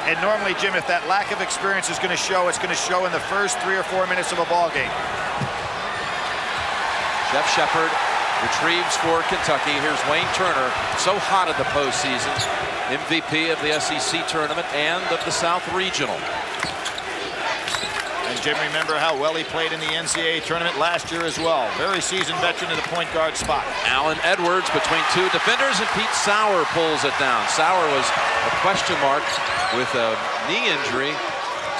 And normally, Jim, if that lack of experience is going to show, it's going to show in the first 3 or 4 minutes of a ball game. Jeff Shepard retrieves for Kentucky. Here's Wayne Turner, so hot in the postseason, MVP of the SEC tournament and of the South Regional. And Jim, remember how well he played in the NCAA tournament last year as well. Very seasoned veteran in the point guard spot. Allen Edwards between two defenders, and Pete Sauer pulls it down. Sauer was a question mark with a knee injury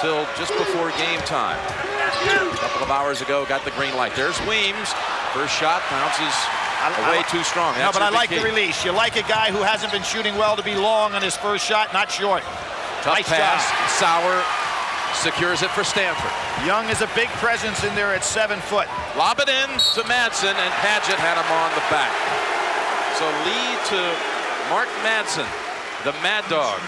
till just before game time. A couple of hours ago, got the green light. There's Weems. First shot bounces way too strong. No, but I like the release. You like a guy who hasn't been shooting well to be long on his first shot, not short. Tough nice pass. job. Sauer secures it for Stanford. Young is a big presence in there at 7 foot. Lob it in to Madsen, and Padgett had him on the back. So lead to Mark Madsen, the Mad Dog.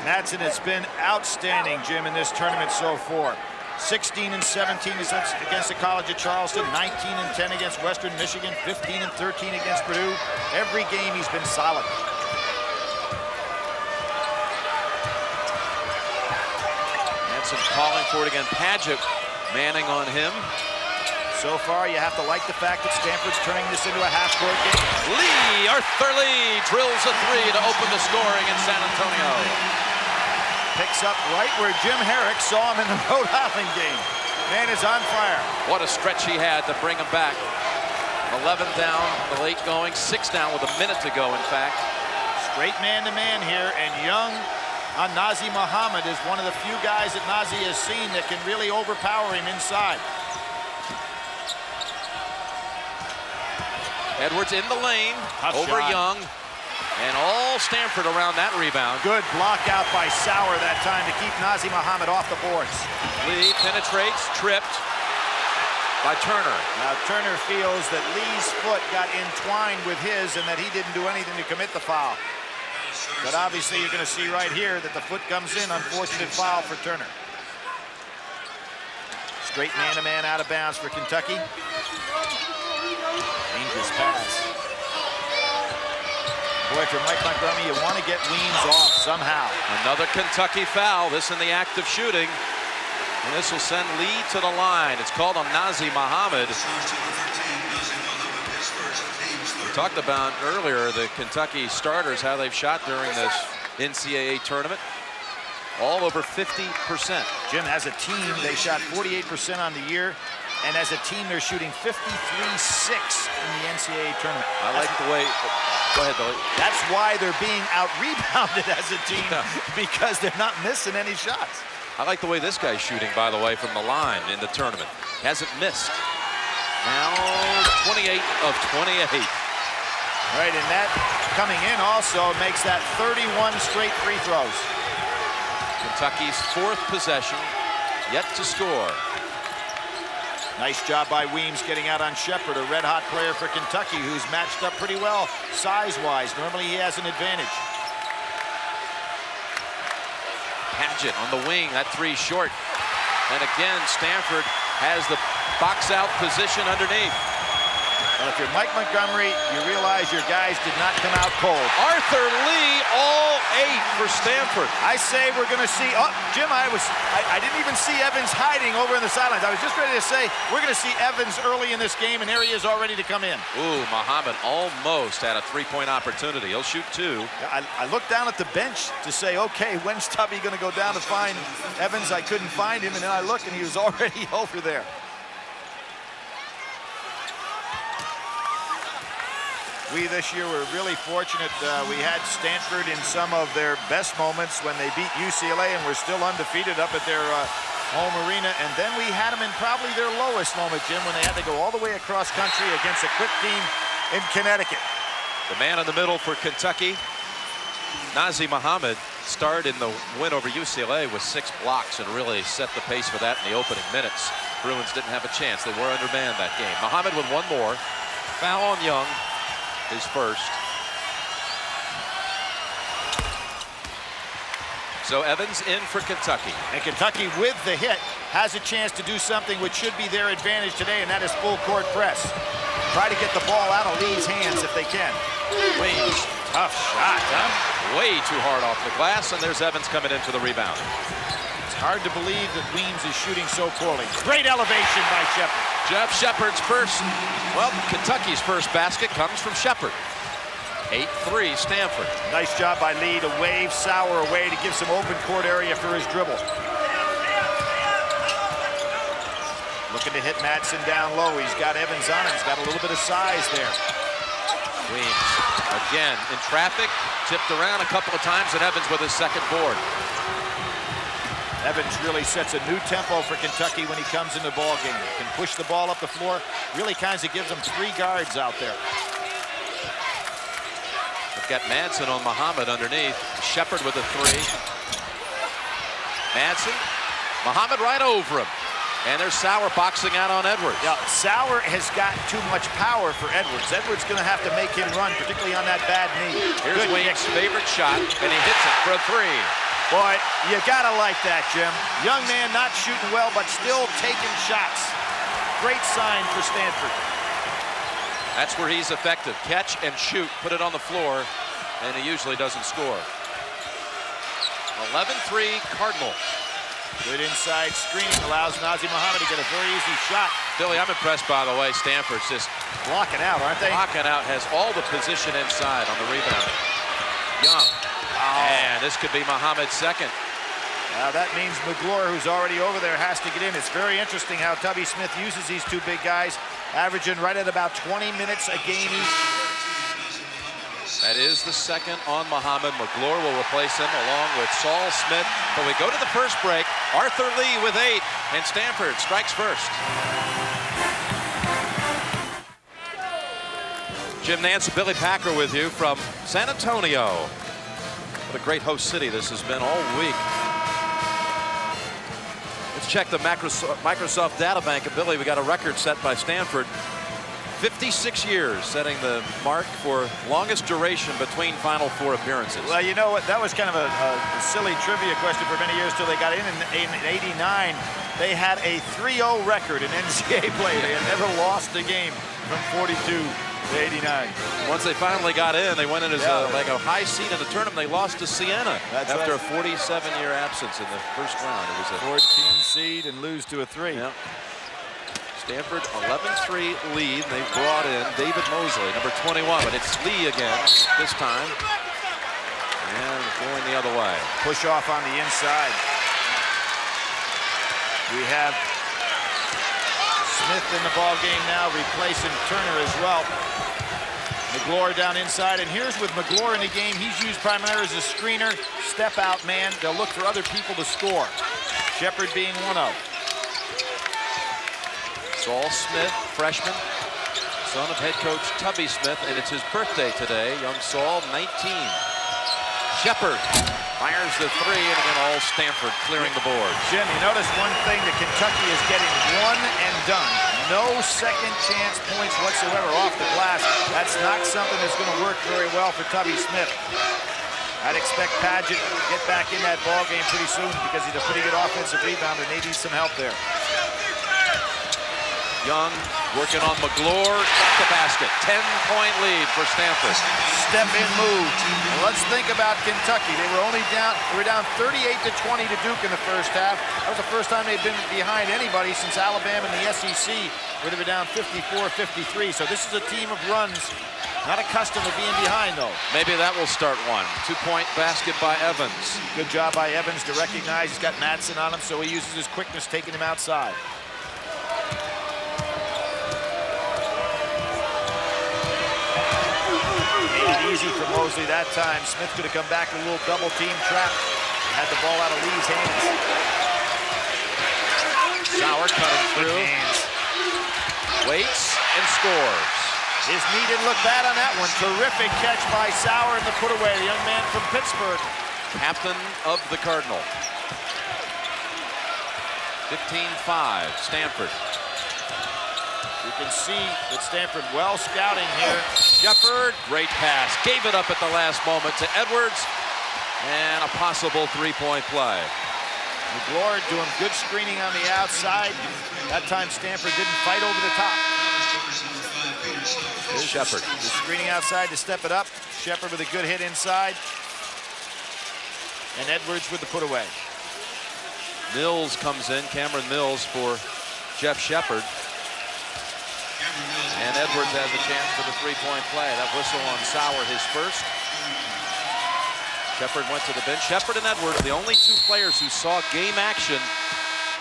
Madsen has been outstanding, Jim, in this tournament so far. 16 and 17 against the College of Charleston, 19 and 10 against Western Michigan, 15 and 13 against Purdue. Every game he's been solid. Madsen calling for it again. Padgett manning on him. So far, you have to like the fact that Stanford's turning this into a half-court game. Arthur Lee drills a three to open the scoring in San Antonio. Picks up right where Jim Herrick saw him in the Rhode Island game. Man is on fire. What a stretch he had to bring him back. 11 down, the late going, 6 down with a minute to go, in fact. Straight man-to-man here, and Young on Nazi Muhammad is one of the few guys that Nazi has seen that can really overpower him inside. Edwards in the lane, Tough over shot. Young, and all Stanford around that rebound. Good block out by Sauer that time to keep Nazi Muhammad off the boards. Lee penetrates, tripped by Turner. Now Turner feels that Lee's foot got entwined with his and that he didn't do anything to commit the foul. But obviously you're going to see right here that the foot comes in. Unfortunate foul for Turner. Straight man-to-man out of bounds for Kentucky. Dangerous pass. Boy, for Mike Montgomery, you want to get Weems off somehow. Another Kentucky foul, this in the act of shooting. And this will send Lee to the line. It's called on Nazi Muhammad. We talked about earlier the Kentucky starters, how they've shot during this NCAA tournament. All over 50%. Jim, as a team, they shot 48% on the year. And as a team, they're shooting 53-6 in the NCAA tournament. I like the way. Go ahead, Billy. That's why they're being out-rebounded as a team, because they're not missing any shots. I like the way this guy's shooting, by the way, from the line in the tournament. Hasn't missed. Now 28 of 28. Right, and that coming in also makes that 31 straight free throws. Kentucky's 4th possession, yet to score. Nice job by Weems getting out on Shepard, a red-hot player for Kentucky who's matched up pretty well size-wise. Normally he has an advantage. Padgett on the wing, that three short. And again, Stanford has the box-out position underneath. Well, if you're Mike Montgomery, you realize your guys did not come out cold. Arthur Lee, all 8 for Stanford. I say we're going to see, oh, Jim, I didn't even see Evans hiding over in the sidelines. I was just ready to say, we're going to see Evans early in this game, and there he is all ready to come in. Ooh, Muhammad almost had a 3-point opportunity. He'll shoot 2. I looked down at the bench to say, okay, when's Tubby going to go down to find Evans? I couldn't find him, and then I looked, and he was already over there. We this year were really fortunate. We had Stanford in some of their best moments when they beat UCLA and were still undefeated up at their home arena. And then we had them in probably their lowest moment, Jim, when they had to go all the way across country against a quick team in Connecticut. The man in the middle for Kentucky, Nazi Muhammad, starred in the win over UCLA with 6 blocks and really set the pace for that in the opening minutes. Bruins didn't have a chance. They were undermanned that game. Muhammad with 1 more. Foul on Young. His first. So Evans in for Kentucky. And Kentucky, with the hit, has a chance to do something which should be their advantage today, and that is full court press. try to get the ball out of Lee's hands if they can. Weems, Tough shot, huh? way too hard off the glass, and there's Evans coming in for the rebound. It's hard to believe that Weems is shooting so poorly. Great elevation by Shepard. Jeff Shepard's first, well, Kentucky's first basket comes from Shepard. 8-3 Stanford. Nice job by Lee to wave Sauer away to give some open court area for his dribble. Looking to hit Madsen down low. He's got Evans on him. He's got a little bit of size there. Weems, again, in traffic, tipped around a couple of times, and Evans with his second board. Evans really sets a new tempo for Kentucky when he comes in the ball game. Can push the ball up the floor. Really kind of gives them 3 guards out there. They've got Madsen on Muhammad underneath. Shepard with a 3. Madsen, Muhammad right over him. And there's Sauer boxing out on Edwards. Yeah, Sauer has got too much power for Edwards. Edwards going to have to make him run, particularly on that bad knee. Here's Weems' favorite shot, and he hits it for a 3. Boy, you got to like that, Jim. Young man not shooting well, but still taking shots. Great sign for Stanford. That's where he's effective. Catch and shoot, put it on the floor, and he usually doesn't score. 11-3 Cardinal. Good inside screening allows Nazr Mohammed to get a very easy shot. Billy, I'm impressed, by the way. Stanford's just blocking out, aren't they? Blocking out, has all the position inside on the rebound. Young. And this could be Mohammed's second. Now that means McGlure, who's already over there, has to get in. It's very interesting how Tubby Smith uses these 2 big guys, averaging right at about 20 minutes a game each. That is the second on Muhammad. McGlure will replace him along with Saul Smith. But we go to the first break. Arthur Lee with 8, and Stanford strikes first. Jim Nance, Billy Packer with you from San Antonio. What a great host city this has been all week. Let's check the Microsoft data bank. Billy, we got a record set by Stanford. 56 years, setting the mark for longest duration between Final Four appearances. Well, you know what? That was kind of a silly trivia question for many years till they got in 89. They had a 3-0 record in NCAA play. They had never lost a game from 42 to 89. Once they finally got in, they went in as like a high seed in the tournament. They lost to Siena after a 47-year absence in the first round. It was a 14 seed and lose to a 3. Yeah. Stanford 11-3 lead. They've brought in David Mosley, number 21, but it's Lee again this time. And going the other way. Push off on the inside. We have Smith in the ball game now, replacing Turner as well. McGlure down inside, and here's with McGlure in the game. He's used primarily as a screener, step out man. They'll look for other people to score. Shepard being one of. Saul Smith, freshman, son of head coach Tubby Smith, and it's his birthday today. Young Saul, 19. Shepard fires the 3, and again, all Stanford clearing the board. Jim, you notice one thing that Kentucky is getting one and done. No second chance points whatsoever off the glass. That's not something that's going to work very well for Tubby Smith. I'd expect Padgett to get back in that ball game pretty soon because he's a pretty good offensive rebounder and they need some help there. Young working on McGlure, got the basket. 10-point lead for Stanford. Step in move. Well, let's think about Kentucky. They were down 38-20 to Duke in the first half. That was the first time they've been behind anybody since Alabama in the SEC, where they were down 54-53. So this is a team of runs. Not accustomed to being behind, though. Maybe that will start one. 2-point basket by Evans. Good job by Evans to recognize he's got Madsen on him, so he uses his quickness, taking him outside. Easy for Mosley that time. Smith could have come back with a little double team trap. Had the ball out of Lee's hands. Sauer cutting through. Waits and scores. His knee didn't look bad on that one. Terrific catch by Sauer in the put away. The young man from Pittsburgh. Captain of the Cardinal. 15-5, Stanford. You can see that Stanford well scouting here. Shepard, great pass. Gave it up at the last moment to Edwards. And a possible 3-point play. McGlure doing good screening on the outside. That time Stanford didn't fight over the top. Shepard. The screening outside to step it up. Shepard with a good hit inside. And Edwards with the put away. Mills comes in, Cameron Mills for Jeff Shepard. And Edwards has a chance for the three-point play. That whistle on Sauer, his first. Shepard went to the bench. Shepard and Edwards, the only two players who saw game action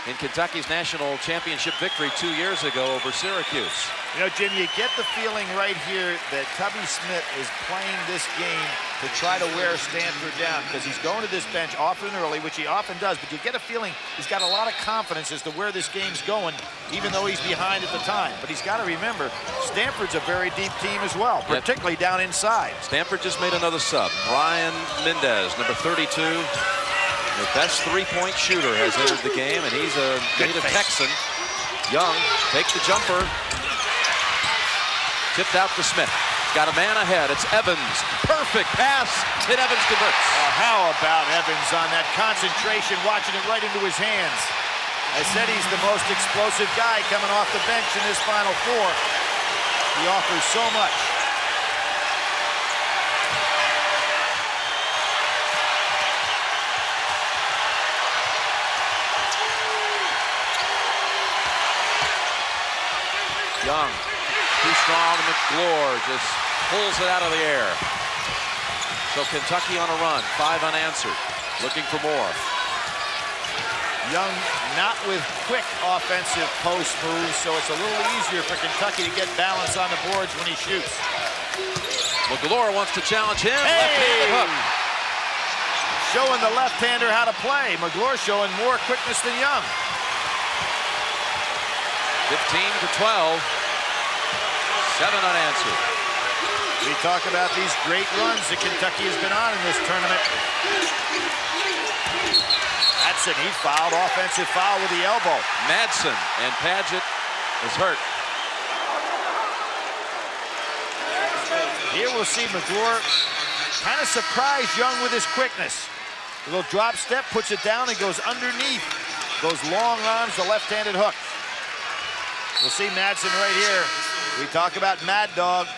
in Kentucky's national championship victory 2 years ago over Syracuse. You know, Jim, you get the feeling right here that Tubby Smith is playing this game to try to wear Stanford down, because he's going to this bench often early, which he often does, but you get a feeling he's got a lot of confidence as to where this game's going, even though he's behind at the time. But he's got to remember, Stanford's a very deep team as well, particularly down inside. Stanford just made another sub. Brian Mendez, number 32. The best three-point shooter has entered the game, and he's a native Texan. Young takes the jumper. Tipped out to Smith. Got a man ahead. It's Evans. Perfect pass. Hit Evans converts. How about Evans on that concentration, watching it right into his hands. I said he's the most explosive guy coming off the bench in this Final Four. He offers so much. Young. Too strong. McGlure just pulls it out of the air. So Kentucky on a run. 5 unanswered. Looking for more. Young not with quick offensive post moves, so it's a little easier for Kentucky to get balance on the boards when he shoots. McGlure wants to challenge him. Hey! Left-handed hook. Showing the left-hander how to play. McGlure showing more quickness than Young. 15-12. 7 unanswered. We talk about these great runs that Kentucky has been on in this tournament. Madsen, he fouled, offensive foul with the elbow. Madsen, and Padgett is hurt. Here we'll see McGlure kind of surprise Young with his quickness. A little drop step, puts it down and goes underneath those long arms, the left-handed hook. We'll see Madsen right here. We talk about Mad Dog.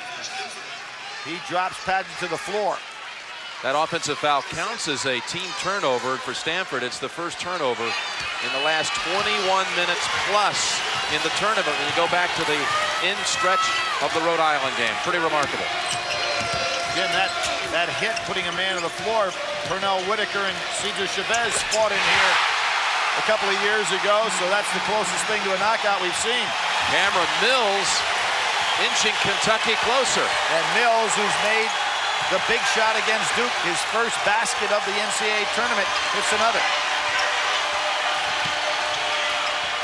He drops Padgett to the floor. That offensive foul counts as a team turnover. For Stanford, it's the first turnover in the last 21 minutes plus in the tournament when you go back to the end stretch of the Rhode Island game. Pretty remarkable. Jim, that hit putting a man on the floor, Pernell Whitaker and Cesar Chavez fought in here a couple of years ago, so that's the closest thing to a knockout we've seen. Cameron Mills inching Kentucky closer. And Mills, who's made the big shot against Duke, his first basket of the NCAA tournament, hits another.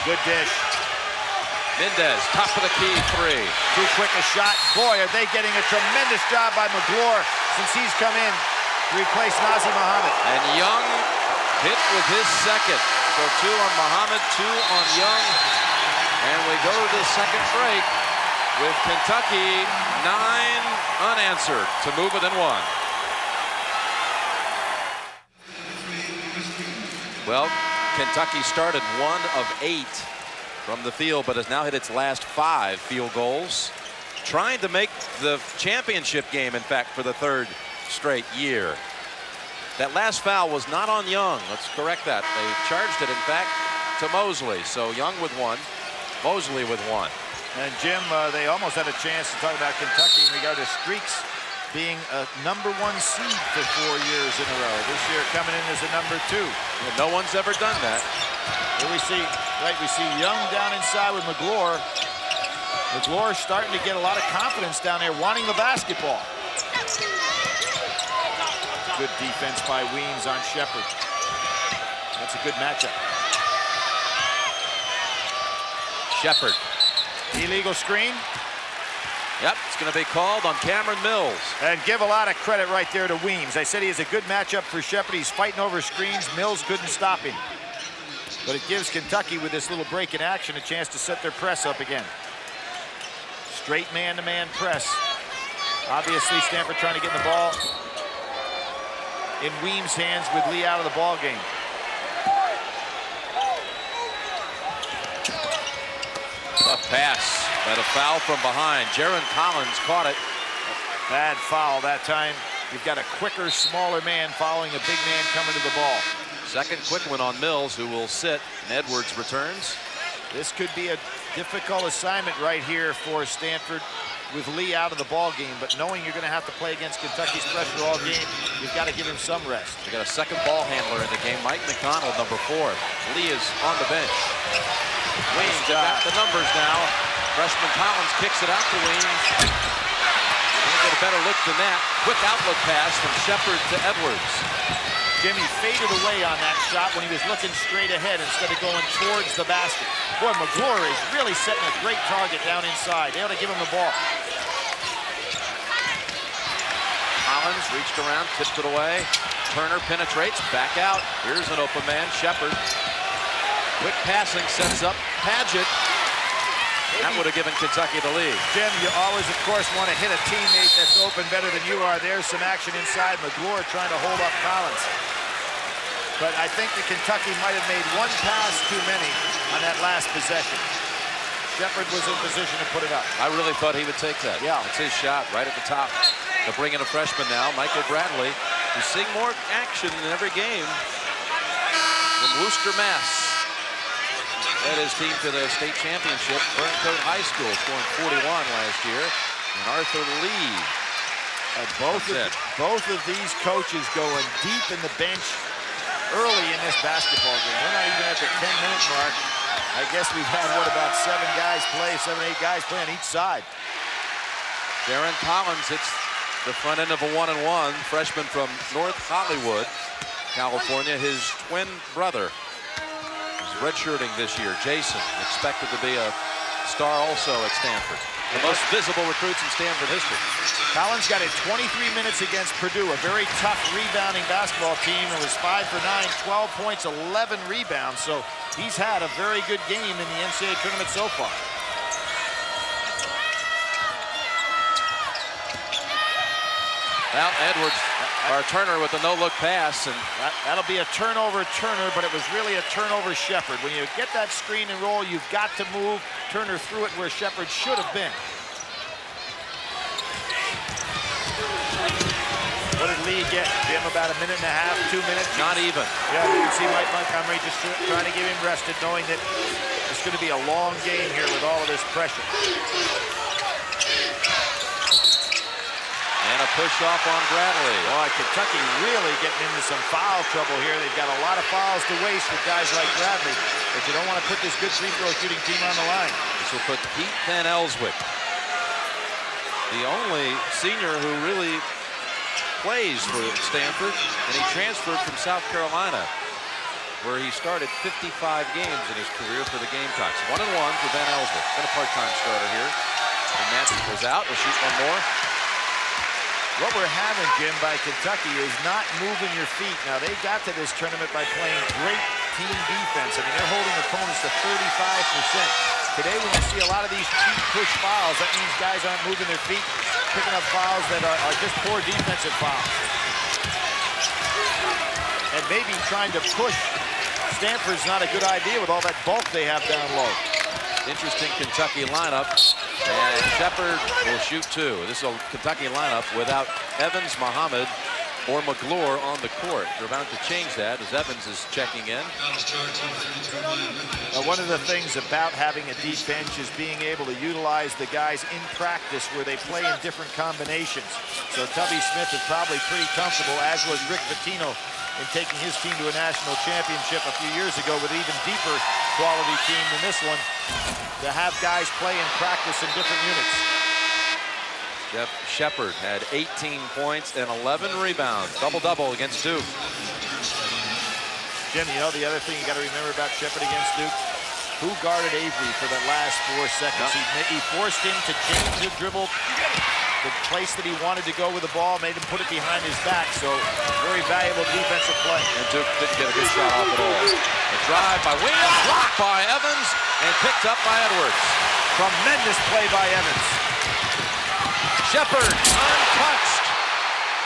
Good dish. Mendez, top of the key, 3. Too quick a shot. Boy, are they getting a tremendous job by McGlure since he's come in to replace Nazr Mohammed. And Young hit with his second. So 2 on Mohammed, 2 on Young. And we go to the second break with Kentucky 9 unanswered to move within 1. Well, Kentucky started 1 of 8 from the field, but has now hit its last 5 field goals. Trying to make the championship game, in fact, for the 3rd straight year. That last foul was not on Young. Let's correct that. They charged it, in fact, to Mosley. So Young with 1, Mosley with 1. And Jim, they almost had a chance to talk about Kentucky in regard to streaks being a #1 seed for 4 years in a row. This year coming in as a #2. Well, no one's ever done that. Here we see Young down inside with McGlure. McGlure starting to get a lot of confidence down there, wanting the basketball. Good defense by Weems on Shepard. That's a good matchup. Shepard. Illegal screen. Yep, it's going to be called on Cameron Mills. And give a lot of credit right there to Weems. I said he has a good matchup for Shepard. He's fighting over screens. Mills couldn't stop him. But it gives Kentucky, with this little break in action, a chance to set their press up again. Straight man-to-man press. Obviously, Stanford trying to get the ball in Weems' hands with Lee out of the ball game. Tough pass. But a foul from behind. Jaron Collins caught it. Bad foul that time. You've got a quicker, smaller man following a big man coming to the ball. Second quick one on Mills, who will sit, and Edwards returns. This could be a difficult assignment right here for Stanford with Lee out of the ball game, but knowing you're going to have to play against Kentucky's pressure all game, you've got to give him some rest. They got a second ball handler in the game, Mike McDonald, number 4. Lee is on the bench. Weems got the numbers now. Freshman Collins kicks it out to Weems. Can't get a better look than that. Quick outlet pass from Shepard to Edwards. Jimmy faded away on that shot when he was looking straight ahead instead of going towards the basket. Boy, McGlure is really setting a great target down inside. They ought to give him the ball. Collins reached around, tipped it away. Turner penetrates, back out. Here's an open man, Shepard. Quick passing sets up Padgett. That would have given Kentucky the lead. Jim, you always, of course, want to hit a teammate that's open better than you are. There's some action inside. McGlure trying to hold up Collins. But I think that Kentucky might have made one pass too many on that last possession. Shepard was in position to put it up. I really thought he would take that. Yeah. It's his shot right at the top. They'll bring in a freshman now, Michael Bradley, who's seeing more action in every game from Worcester, Mass. Led his team to the state championship. Burncoat High School scoring 41 last year. And Arthur Lee. Both of these coaches going deep in the bench early in this basketball game. We're not even at the 10-minute mark. I guess we've had, what, about 7, 8 guys play on each side. Jaron Collins hits the front end of a 1-and-1. Freshman from North Hollywood, California. His twin brother is redshirting this year. Jason, expected to be a star also at Stanford. The most visible recruits in Stanford history. Collins got it 23 minutes against Purdue, a very tough rebounding basketball team. It was 5 for 9, 12 points, 11 rebounds. So he's had a very good game in the NCAA tournament so far. Now Edwards, or Turner with a no-look pass. And that'll be a turnover Turner, but it was really a turnover Shepard. When you get that screen and roll, you've got to move. Turner threw it where Shepard should have been. What did Lee get, Jim? About a minute and a half, 2 minutes? Not even. Yeah, you can see Mike Montgomery just trying to get him rested, knowing that it's going to be a long game here with all of this pressure. And a push off on Bradley. Boy, Kentucky really getting into some foul trouble here. They've got a lot of fouls to waste with guys like Bradley, but you don't want to put this good free throw shooting team on the line. This will put Pete Van Elswick, the only senior who really plays for Stanford, and he transferred from South Carolina, where he started 55 games in his career for the Gamecocks. 1-1 for Van Elswick. Been a part-time starter here. And Matthews goes out. We'll shoot one more. What we're having, Jim, by Kentucky is not moving your feet. Now, they got to this tournament by playing great team defense. I mean, they're holding opponents to 35%. Today, when you see a lot of these cheap push fouls, that means guys aren't moving their feet, picking up fouls that are just poor defensive fouls. And maybe trying to push Stanford's not a good idea with all that bulk they have down low. Interesting Kentucky lineup. And Shepard will shoot 2. This is a Kentucky lineup without Evans, Muhammad, or McGlure on the court. They're about to change that as Evans is checking in. One of the things about having a deep bench is being able to utilize the guys in practice where they play in different combinations. So Tubby Smith is probably pretty comfortable, as was Rick Pitino, in taking his team to a national championship a few years ago with an even deeper quality team than this one, to have guys play in practice in different units. Jeff Shepard had 18 points and 11 rebounds. Double-double against Duke. Jim, you know the other thing you got to remember about Shepard against Duke? Who guarded Avery for that last 4 seconds? He forced him to change the dribble, the place that he wanted to go with the ball, made him put it behind his back. So very valuable defensive play. And Duke didn't get a good shot off at all. A drive by Williams, blocked by Evans, and picked up by Edwards. Tremendous play by Evans. Shepard, untouched.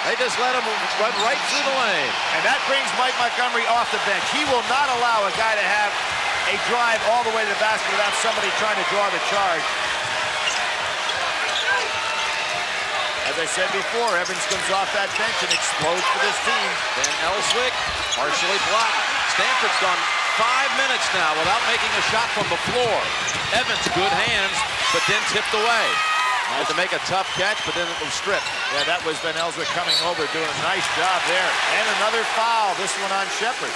They just let him run right through the lane. And that brings Mike Montgomery off the bench. He will not allow a guy to have a drive all the way to the basket without somebody trying to draw the charge. As I said before, Evans comes off that bench and explodes for this team. Van Elswick partially blocked. Stanford's gone 5 minutes now without making a shot from the floor. Evans, good hands, but then tipped away. Had to make a tough catch, but then it was stripped. Yeah, that was Van Elswick coming over, doing a nice job there. And another foul, this one on Shepard.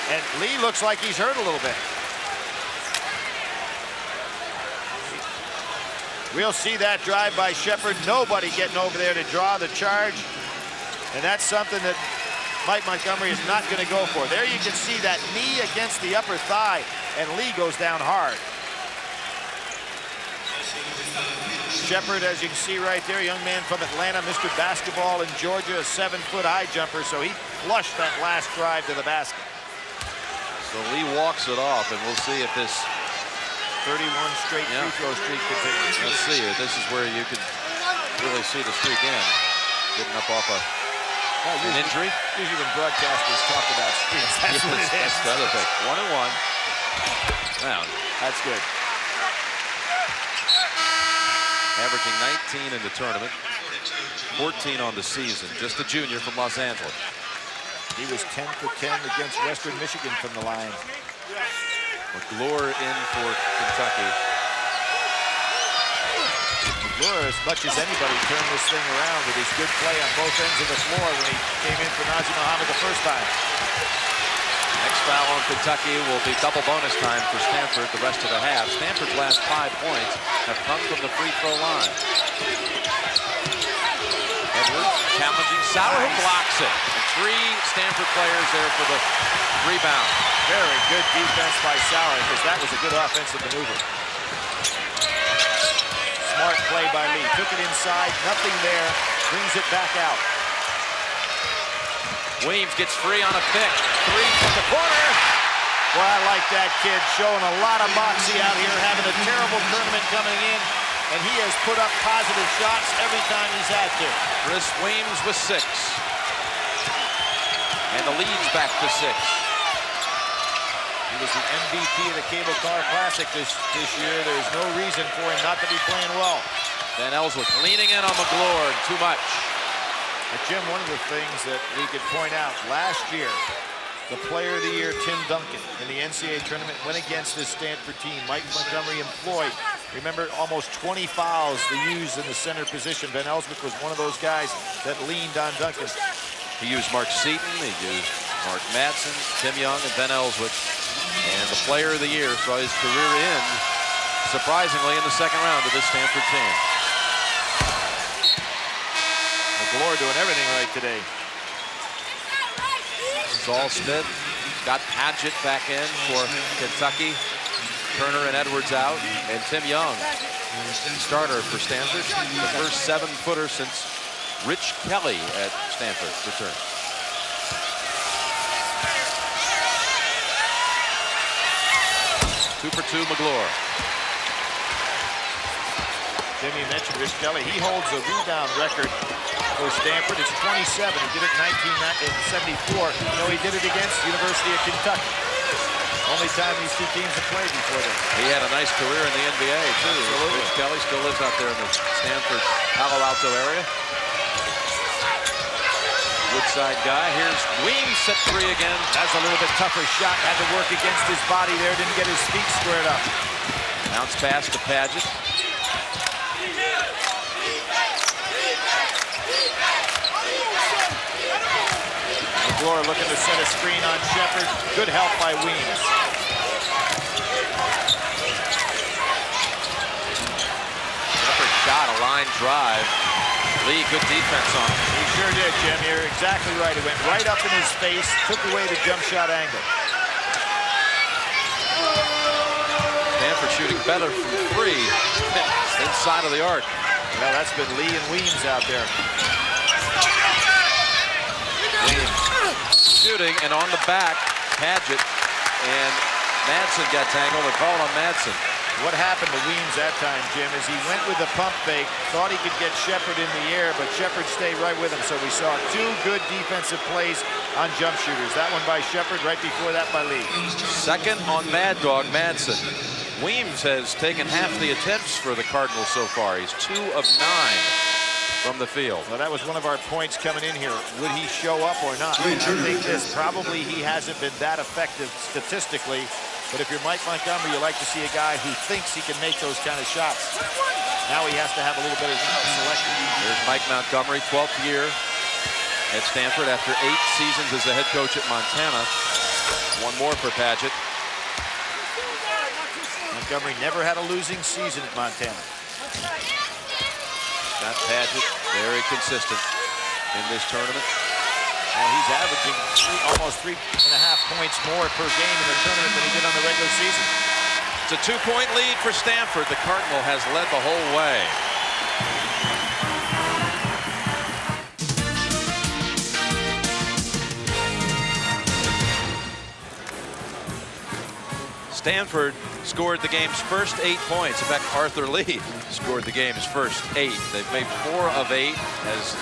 And Lee looks like he's hurt a little bit. We'll see that drive by Shepard. Nobody getting over there to draw the charge. And that's something that Mike Montgomery is not going to go for. There you can see that knee against the upper thigh, and Lee goes down hard. Shepard, as you can see right there, young man from Atlanta, Mr. Basketball in Georgia, a 7-foot high jumper, so he flushed that last drive to the basket. So Lee walks it off, and we'll see if this 31 straight free throw streak continues. Let's see. This is where you can really see the streak end. Getting up off an injury. Usually when broadcasters talk about streaks, that's what it is. That's the other thing. 1-1. Now, that's good. Averaging 19 in the tournament, 14 on the season. Just a junior from Los Angeles. He was 10 for 10 against Western Michigan from the line. McGlure in for Kentucky. McGlure, as much as anybody, turned this thing around with his good play on both ends of the floor when he came in for Nazr Mohammed the first time. Next foul on Kentucky will be double bonus time for Stanford the rest of the half. Stanford's last 5 points have come from the free throw line. Edwards challenging Sauer, who blocks it. And 3 Stanford players there for the rebound. Very good defense by Sauer, because that was a good offensive maneuver. Smart play by Lee. Took it inside, nothing there, brings it back out. Weems gets free on a pick. 3 from the corner. Well, I like that kid, showing a lot of moxie out here, having a terrible tournament coming in, and he has put up positive shots every time he's had to. Chris Weems with 6. And the lead's back to 6. He was the MVP of the Cable Car Classic this year. There's no reason for him not to be playing well. Van Elswick leaning in on McGlure, too much. But Jim, one of the things that we could point out, last year, the Player of the Year, Tim Duncan, in the NCAA tournament went against this Stanford team. Mike Montgomery employed, remember, almost 20 fouls to use in the center position. Van Elswick was one of those guys that leaned on Duncan. He used Mark Seaton, he used Mark Madsen, Tim Young, and Van Elswick. And the Player of the Year saw his career end, surprisingly, in the second round of this Stanford team. McGlure doing everything right today. Saul Smith got Padgett back in for Kentucky. Turner and Edwards out. And Tim Young, starter for Stanford. The first 7-footer since Rich Kelly at Stanford returned. Two for 2, McGlure. Jimmy mentioned Rich Kelly. He holds a rebound record for Stanford. It's 27. He did it in 1974. No, he did it against University of Kentucky. Only time these two teams have played before then. He had a nice career in the NBA, too. Absolutely. Rich Kelly still lives out there in the Stanford, Palo Alto area. Woodside guy. Here's Weems, set 3 again. That's a little bit tougher shot. Had to work against his body there. Didn't get his feet squared up. Bounce pass to Padgett. McGlure looking to set a screen on Shepard. Good help by Weems. Shepard shot, a line drive. Lee, good defense on him. He sure did, Jim. You're exactly right. It went right up in his face, took away the jump shot angle. Stanford shooting better from 3 inside of the arc. Well, that's been Lee and Weems out there. Weems shooting, and on the back, Padgett and Madsen got tangled and called on Madsen. What happened to Weems that time, Jim, is he went with the pump fake, thought he could get Shepard in the air, but Shepard stayed right with him. So we saw 2 good defensive plays on jump shooters. That one by Shepard, right before that by Lee. Second on Mad Dog Madsen. Weems has taken half the attempts for the Cardinals so far. He's 2 of 9. from the field. Well, that was one of our points coming in here. Would he show up or not? I think this probably he hasn't been that effective statistically. But if you're Mike Montgomery, you like to see a guy who thinks he can make those kind of shots. Now he has to have a little bit of selection. There's Mike Montgomery, 12th year at Stanford after 8 seasons as the head coach at Montana. One more for Padgett. Montgomery never had a losing season at Montana. Scott Padgett, very consistent in this tournament. Well, he's averaging almost 3.5 points more per game in the tournament than he did on the regular season. It's a 2-point lead for Stanford. The Cardinal has led the whole way. Stanford scored the game's first 8 points. In fact, Arthur Lee scored the game's first 8. They've made 4 of 8 as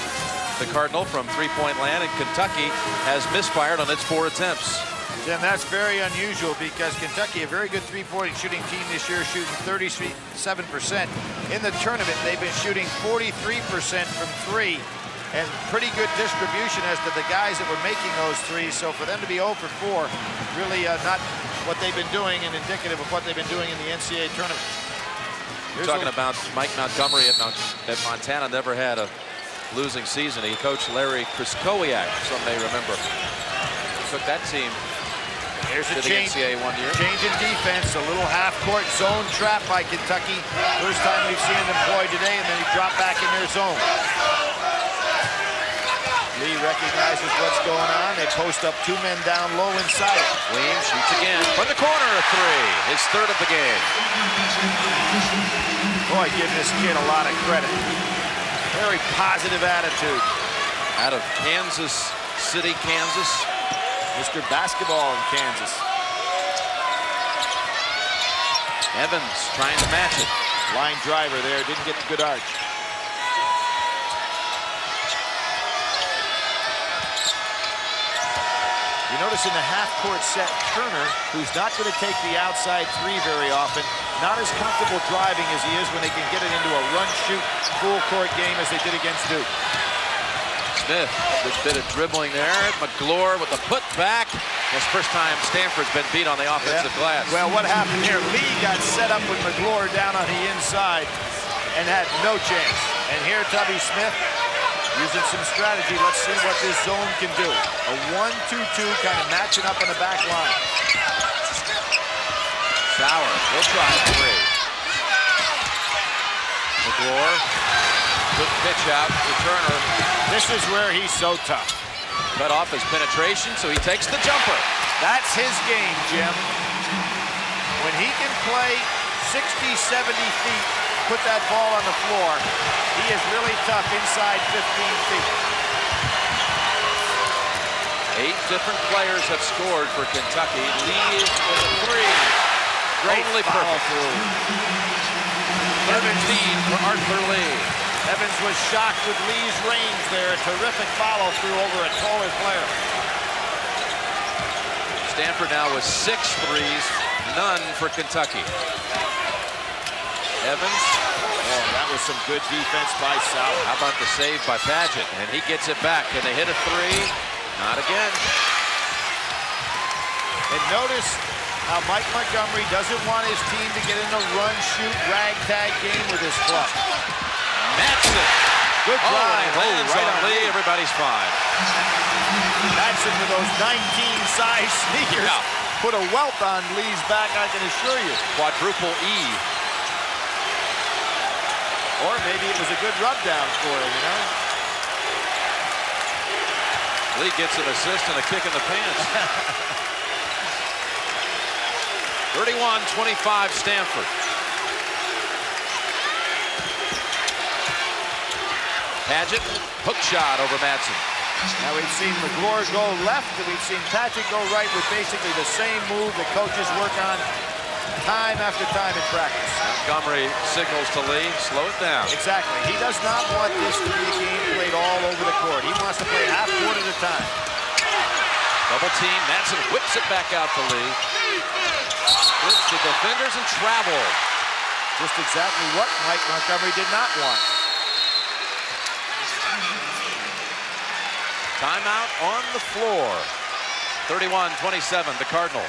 the Cardinal from three-point land, and Kentucky has misfired on its 4 attempts. Jim, that's very unusual because Kentucky, a very good three-point shooting team this year, shooting 37%. In the tournament, they've been shooting 43% from 3, and pretty good distribution as to the guys that were making those threes. So for them to be 0 for 4, really not what they've been doing and indicative of what they've been doing in the NCAA tournament. You're talking about Mike Montgomery at Montana, never had a losing season. He coached Larry Kryskowiak, some may remember. He took that team Here's to a the change, NCAA one year. Change in defense, a little half-court zone trap by Kentucky. First time we've seen it employed today, and then he dropped back in their zone. Lee recognizes what's going on. They post up 2 men down low inside it. Williams shoots again from the corner, a 3, his 3rd of the game. Boy, give this kid a lot of credit. Very positive attitude. Out of Kansas City, Kansas. Mr. Basketball in Kansas. Evans trying to match it. Line driver there, didn't get the good arch. You notice in the half-court set, Turner, who's not going to take the outside 3 very often, not as comfortable driving as he is when they can get it into a run-shoot full-court game as they did against Duke. Smith, good bit of dribbling there. McGlure with the putback. It's the first time Stanford's been beat on the offensive glass. Well, what happened here? Lee got set up with McGlure down on the inside and had no chance. And here, Tubby Smith using some strategy. Let's see what this zone can do. A 1-2-2 kind of matching up on the back line. Sauer will try 3. McGlure, good pitch out to Turner. This is where he's so tough. Cut off his penetration, so he takes the jumper. That's his game, Jim. When he can play 60, 70 feet, put that ball on the floor, he is really tough inside 15 feet. 8 different players have scored for Kentucky. Lee is with a 3. Great Only follow perfect. through. 17 for Arthur Lee. Evans was shocked with Lee's range there. Terrific follow-through over a taller player. Stanford now with 6 threes, none for Kentucky. Evans. Oh, that was some good defense by Sauer. How about the save by Padgett? And he gets it back. Can they hit a 3? Not again. And notice how Mike Montgomery doesn't want his team to get in a run-shoot ragtag game with his club. Madsen. Good drive. Lands right on Lee. Everybody's fine. Madsen with those 19-size sneakers put a welt on Lee's back, I can assure you. Quadruple E. Or maybe it was a good rub down for him, you know? Lee gets an assist and a kick in the pants. 31-25 Stanford. Padgett, hook shot over Madsen. Now we've seen McGlure go left, and we've seen Padgett go right with basically the same move that coaches work on time after time in practice. Montgomery signals to Lee, slow it down. Exactly. He does not want this to be a game played all over the court. He wants to play half court at a time. Double team, Madsen whips it back out to Lee. Splits the defenders and travel. Just exactly what Mike Montgomery did not want. Timeout on the floor. 31-27, the Cardinal.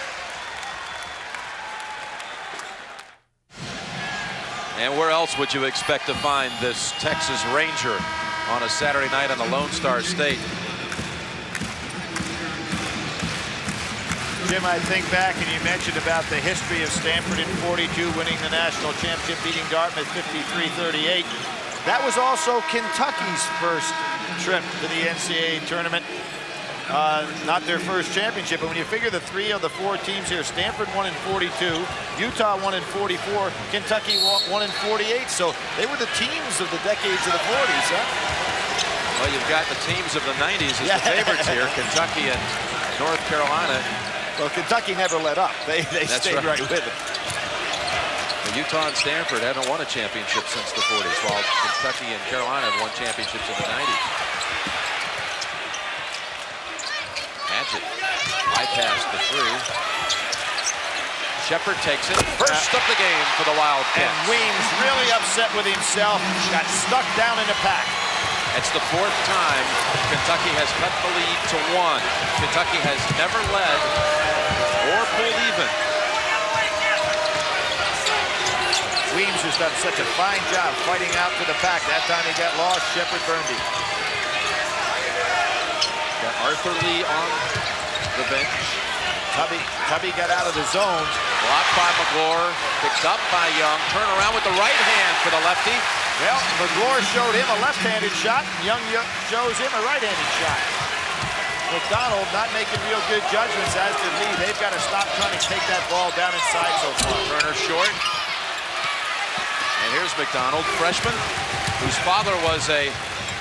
And where else would you expect to find this Texas Ranger on a Saturday night on the Lone Star State? Jim, I think back, and you mentioned about the history of Stanford in '42 winning the national championship, beating Dartmouth 53-38. That was also Kentucky's first trip to the NCAA tournament. Not their first championship, but when you figure the 3 of the 4 teams here, Stanford won in '42, Utah won in '44, Kentucky won in '48. So they were the teams of the decades of the '40s, huh? Well, you've got the teams of the '90s as the favorites here, Kentucky and North Carolina. Well, Kentucky never let up. They stayed right with it. Well, Utah and Stanford haven't won a championship since the '40s, while Kentucky and Carolina have won championships in the '90s. Padgett bypassed the 3. Shepard takes it. First of the game for the Wildcats. And Weems really upset with himself. Got stuck down in the pack. It's the 4th time Kentucky has cut the lead to 1. Kentucky has never led or pulled even. Weems has done such a fine job fighting out to the pack. That time he got lost. Shepard burned him. Got Arthur Lee on the bench. Tubby got out of the zone. Blocked by McGlure. Picked up by Young. Turn around with the right hand for the lefty. Well, McGlure showed him a left-handed shot. Young shows him a right-handed shot. McDonald not making real good judgments, as did Lee. They've got to stop trying to take that ball down inside so far. Turner short. And here's McDonald, freshman, whose father was a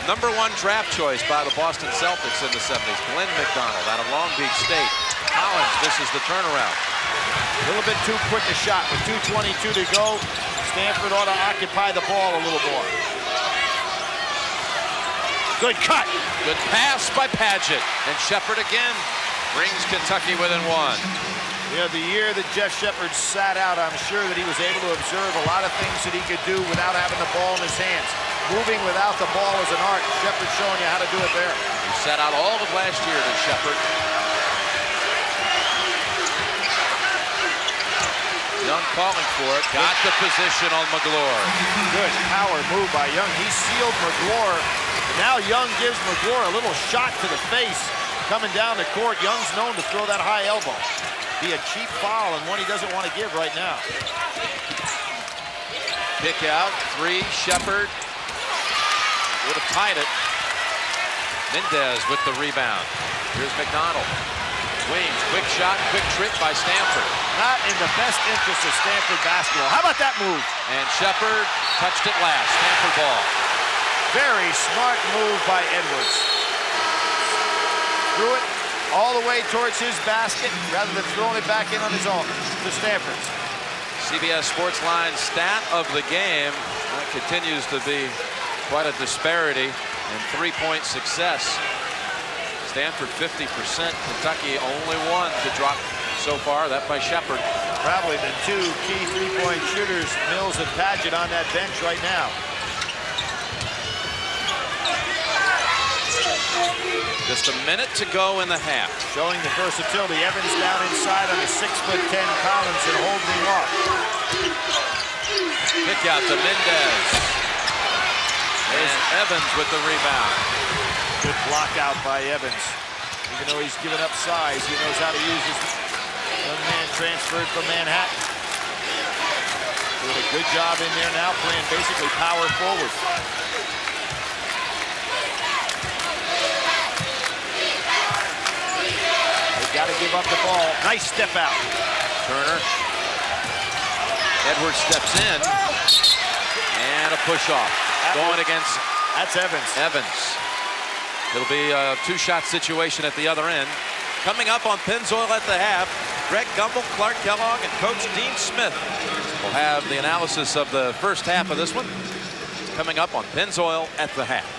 #1 draft choice by the Boston Celtics in the 70s. Glenn McDonald out of Long Beach State. Collins, this is the turnaround. A little bit too quick a shot with 2:22 to go. Stanford ought to occupy the ball a little more. Good cut. Good pass by Padgett. And Shepard again brings Kentucky within 1. Yeah, the year that Jeff Shepard sat out, I'm sure that he was able to observe a lot of things that he could do without having the ball in his hands. Moving without the ball is an art. Shepard showing you how to do it there. He sat out all of last year to Shepard. Young calling for it. Got the position on McGlure. Good power move by Young. He sealed McGlure. Now Young gives McGlure a little shot to the face. Coming down the court, Young's known to throw that high elbow. Be a cheap foul and one he doesn't want to give right now. Kick out, 3, Shepard. Would have tied it. Mendez with the rebound. Here's McDonald. Weems, quick shot, quick trick by Stanford. Not in the best interest of Stanford basketball. How about that move? And Shepard touched it last. Stanford ball. Very smart move by Edwards. Threw it all the way towards his basket rather than throwing it back in on his own to Stanford's. CBS Sportsline stat of the game. That continues to be quite a disparity in 3-point success. Stanford 50%, Kentucky only 1 to drop so far, that by Shepard. Probably the 2 key 3-point shooters, Mills and Padgett, on that bench right now. Just a minute to go in the half. Showing the versatility. Evans down inside on a 6'10" Collins and holding him off. Kick out to Mendez. There's Evans with the rebound. Good block out by Evans. Even though he's given up size, he knows how to use his young man transferred from Manhattan. Doing a good job in there now, playing basically power forward. They've got to give up the ball. Nice step out. Turner. Edwards steps in. And a push off. Going against... That's Evans. Evans. It'll be a 2-shot situation at the other end. Coming up on Pennzoil at the half, Greg Gumbel, Clark Kellogg, and Coach Dean Smith will have the analysis of the first half of this one. It's coming up on Pennzoil at the half.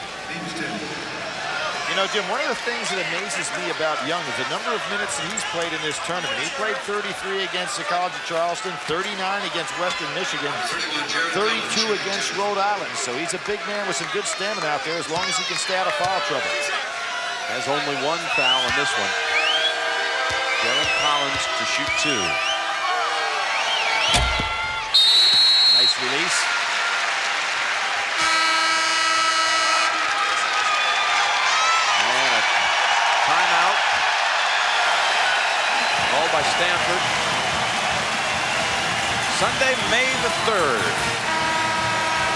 You know, Jim, one of the things that amazes me about Young is the number of minutes that he's played in this tournament. He played 33 against the College of Charleston, 39 against Western Michigan, 32 against Rhode Island. So he's a big man with some good stamina out there as long as he can stay out of foul trouble. Has only one foul in this one. Jalen Collins to shoot 2. Nice release. And a timeout. Called by Stanford. Sunday, May the 3rd.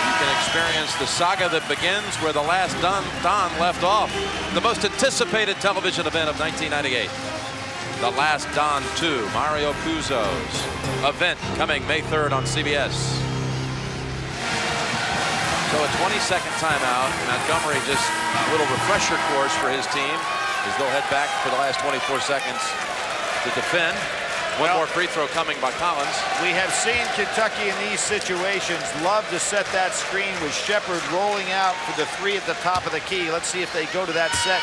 You can experience the saga that begins where the last Don left off. The most anticipated television event of 1998. The Last Don 2, Mario Puzo's event coming May 3rd on CBS. So a 20-second timeout. Montgomery just a little refresher course for his team as they'll head back for the last 24 seconds to defend. One more free throw coming by Collins. We have seen Kentucky in these situations love to set that screen with Shepard rolling out for the 3 at the top of the key. Let's see if they go to that set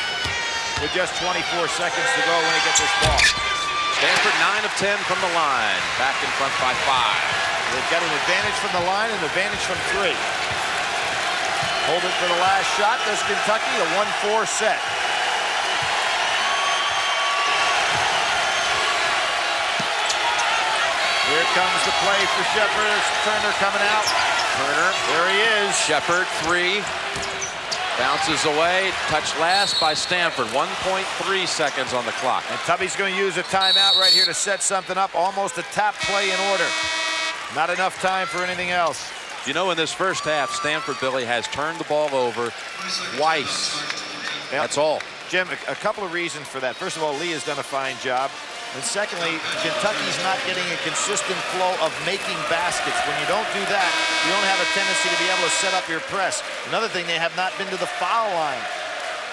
with just 24 seconds to go when he gets this ball. Stanford 9 of 10 from the line. Back in front by 5. They've got an advantage from the line and an advantage from 3. Hold it for the last shot. Does Kentucky a 1-4 set. Here comes the play for Shepard. Turner coming out. Turner, there he is. Shepard, 3. Bounces away. Touched last by Stanford. 1.3 seconds on the clock. And Tubby's going to use a timeout right here to set something up. Almost a tap play in order. Not enough time for anything else. You know, in this first half, Stanford, Billy, has turned the ball over twice. Yep. That's all. Jim, a couple of reasons for that. First of all, Lee has done a fine job. And secondly, Kentucky's not getting a consistent flow of making baskets. When you don't do that, you don't have a tendency to be able to set up your press. Another thing, they have not been to the foul line.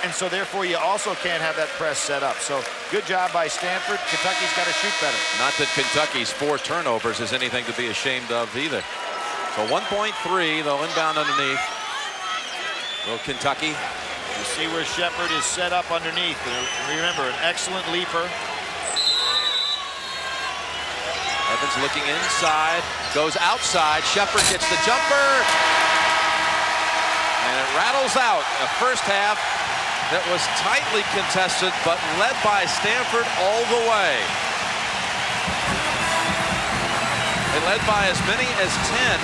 And so therefore, you also can't have that press set up. So good job by Stanford. Kentucky's got to shoot better. Not that Kentucky's 4 turnovers is anything to be ashamed of either. So 1.3, they'll inbound underneath. Will Kentucky. You see where Shepard is set up underneath. Remember, an excellent leaper. Evans looking inside, goes outside. Shepard gets the jumper. And it rattles out a first half that was tightly contested, but led by Stanford all the way. They led by as many as 10.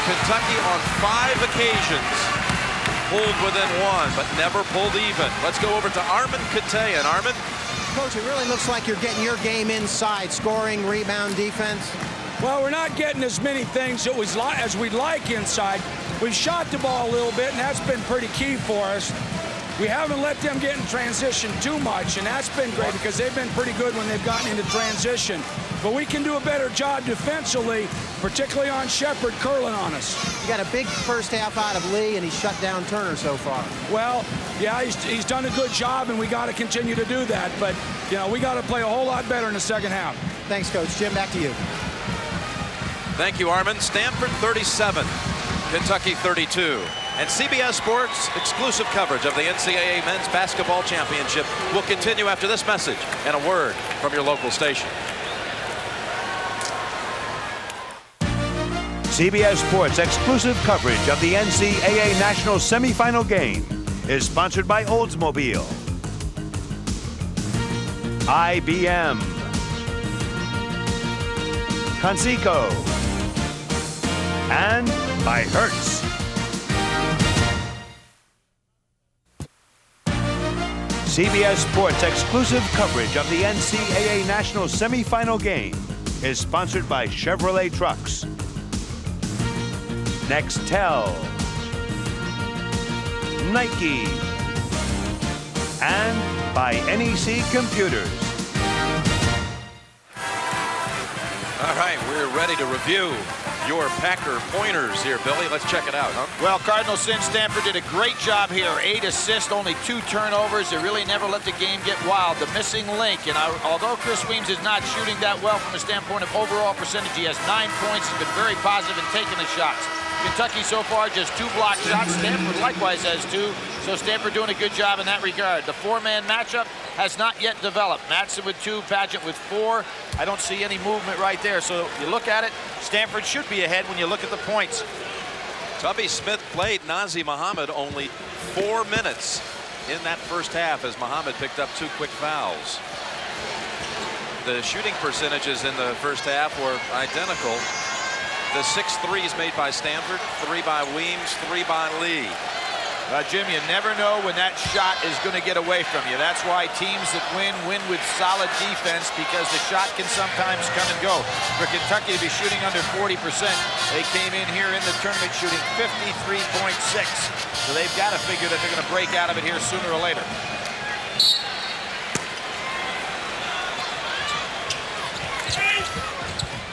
Kentucky on 5 occasions pulled within 1, but never pulled even. Let's go over to Armin Katayan. Armin. Coach, it really looks like you're getting your game inside, scoring, rebound, defense. Well, we're not getting as many things as we'd like inside. We've shot the ball a little bit, and that's been pretty key for us. We haven't let them get in transition too much, and that's been great because they've been pretty good when they've gotten into transition. But we can do a better job defensively, particularly on Shepard curling on us. You got a big first half out of Lee, and he shut down Turner so far. Well, yeah, he's done a good job, and we got to continue to do that. But, you know, we got to play a whole lot better in the second half. Thanks, Coach. Jim, back to you. Thank you, Armin. Stanford 37, Kentucky 32. And CBS Sports exclusive coverage of the NCAA Men's Basketball Championship will continue after this message and a word from your local station. CBS Sports exclusive coverage of the NCAA National Semifinal game is sponsored by Oldsmobile, IBM, Conseco, and by Hertz. CBS Sports exclusive coverage of the NCAA National Semifinal game is sponsored by Chevrolet Trucks, Nextel, Nike, and by NEC Computers. All right, we're ready to review your Packer pointers here, Billy. Let's check it out, huh? Well, Cardinals in Stanford did a great job here. 8 assists, only 2 turnovers. They really never let the game get wild. The missing link, and although Chris Weems is not shooting that well from a standpoint of overall percentage, he has 9 points. He's been very positive in taking the shots. Kentucky so far just 2 block shots. Stanford likewise has 2. So Stanford doing a good job in that regard. The 4-man matchup has not yet developed. Matson with 2, Padgett with 4. I don't see any movement right there. So you look at it, Stanford should be ahead when you look at the points. Tubby Smith played Nazi Muhammad only 4 minutes in that first half as Muhammad picked up 2 quick fouls. The shooting percentages in the first half were identical. The 6 threes made by Stanford, 3 by Weems, 3 by Lee. Jim, you never know when that shot is going to get away from you. That's why teams that win with solid defense, because the shot can sometimes come and go. For Kentucky to be shooting under 40%, they came in here in the tournament shooting 53.6. So they've got to figure that they're going to break out of it here sooner or later.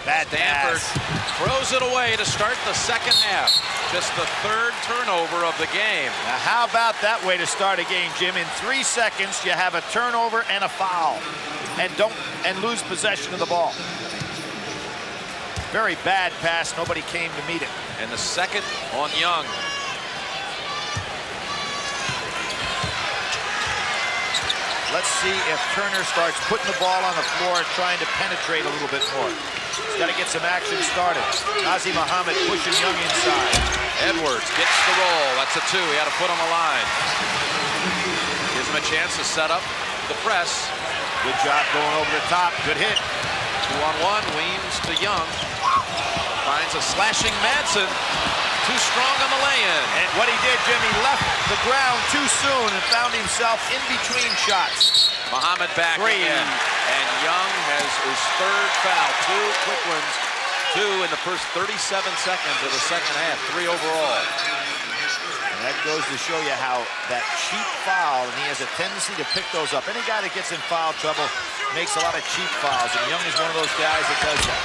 Bad Stanford pass. throws it away to start the second half. Just the 3rd turnover of the game. Now, how about that way to start a game, Jim? In 3 seconds, you have a turnover and a foul, and lose possession of the ball. Very bad pass. Nobody came to meet it. And the second on Young. Let's see if Turner starts putting the ball on the floor and trying to penetrate a little bit more. He's got to get some action started. Nazi Muhammad pushing Young inside. Edwards gets the roll. That's a 2. He had a foot on the line. Gives him a chance to set up the press. Good job going over the top. Good hit. 2-on-1. Weems to Young. Finds a slashing Madsen. Too strong on the lay-in. And what he did, Jim, he left the ground too soon and found himself in between shots. Muhammad back again. And Young has his 3rd foul. 2 quick ones. 2 in the first 37 seconds of the second half. 3 overall. And that goes to show you how that cheap foul, and he has a tendency to pick those up. Any guy that gets in foul trouble makes a lot of cheap fouls, and Young is one of those guys that does that.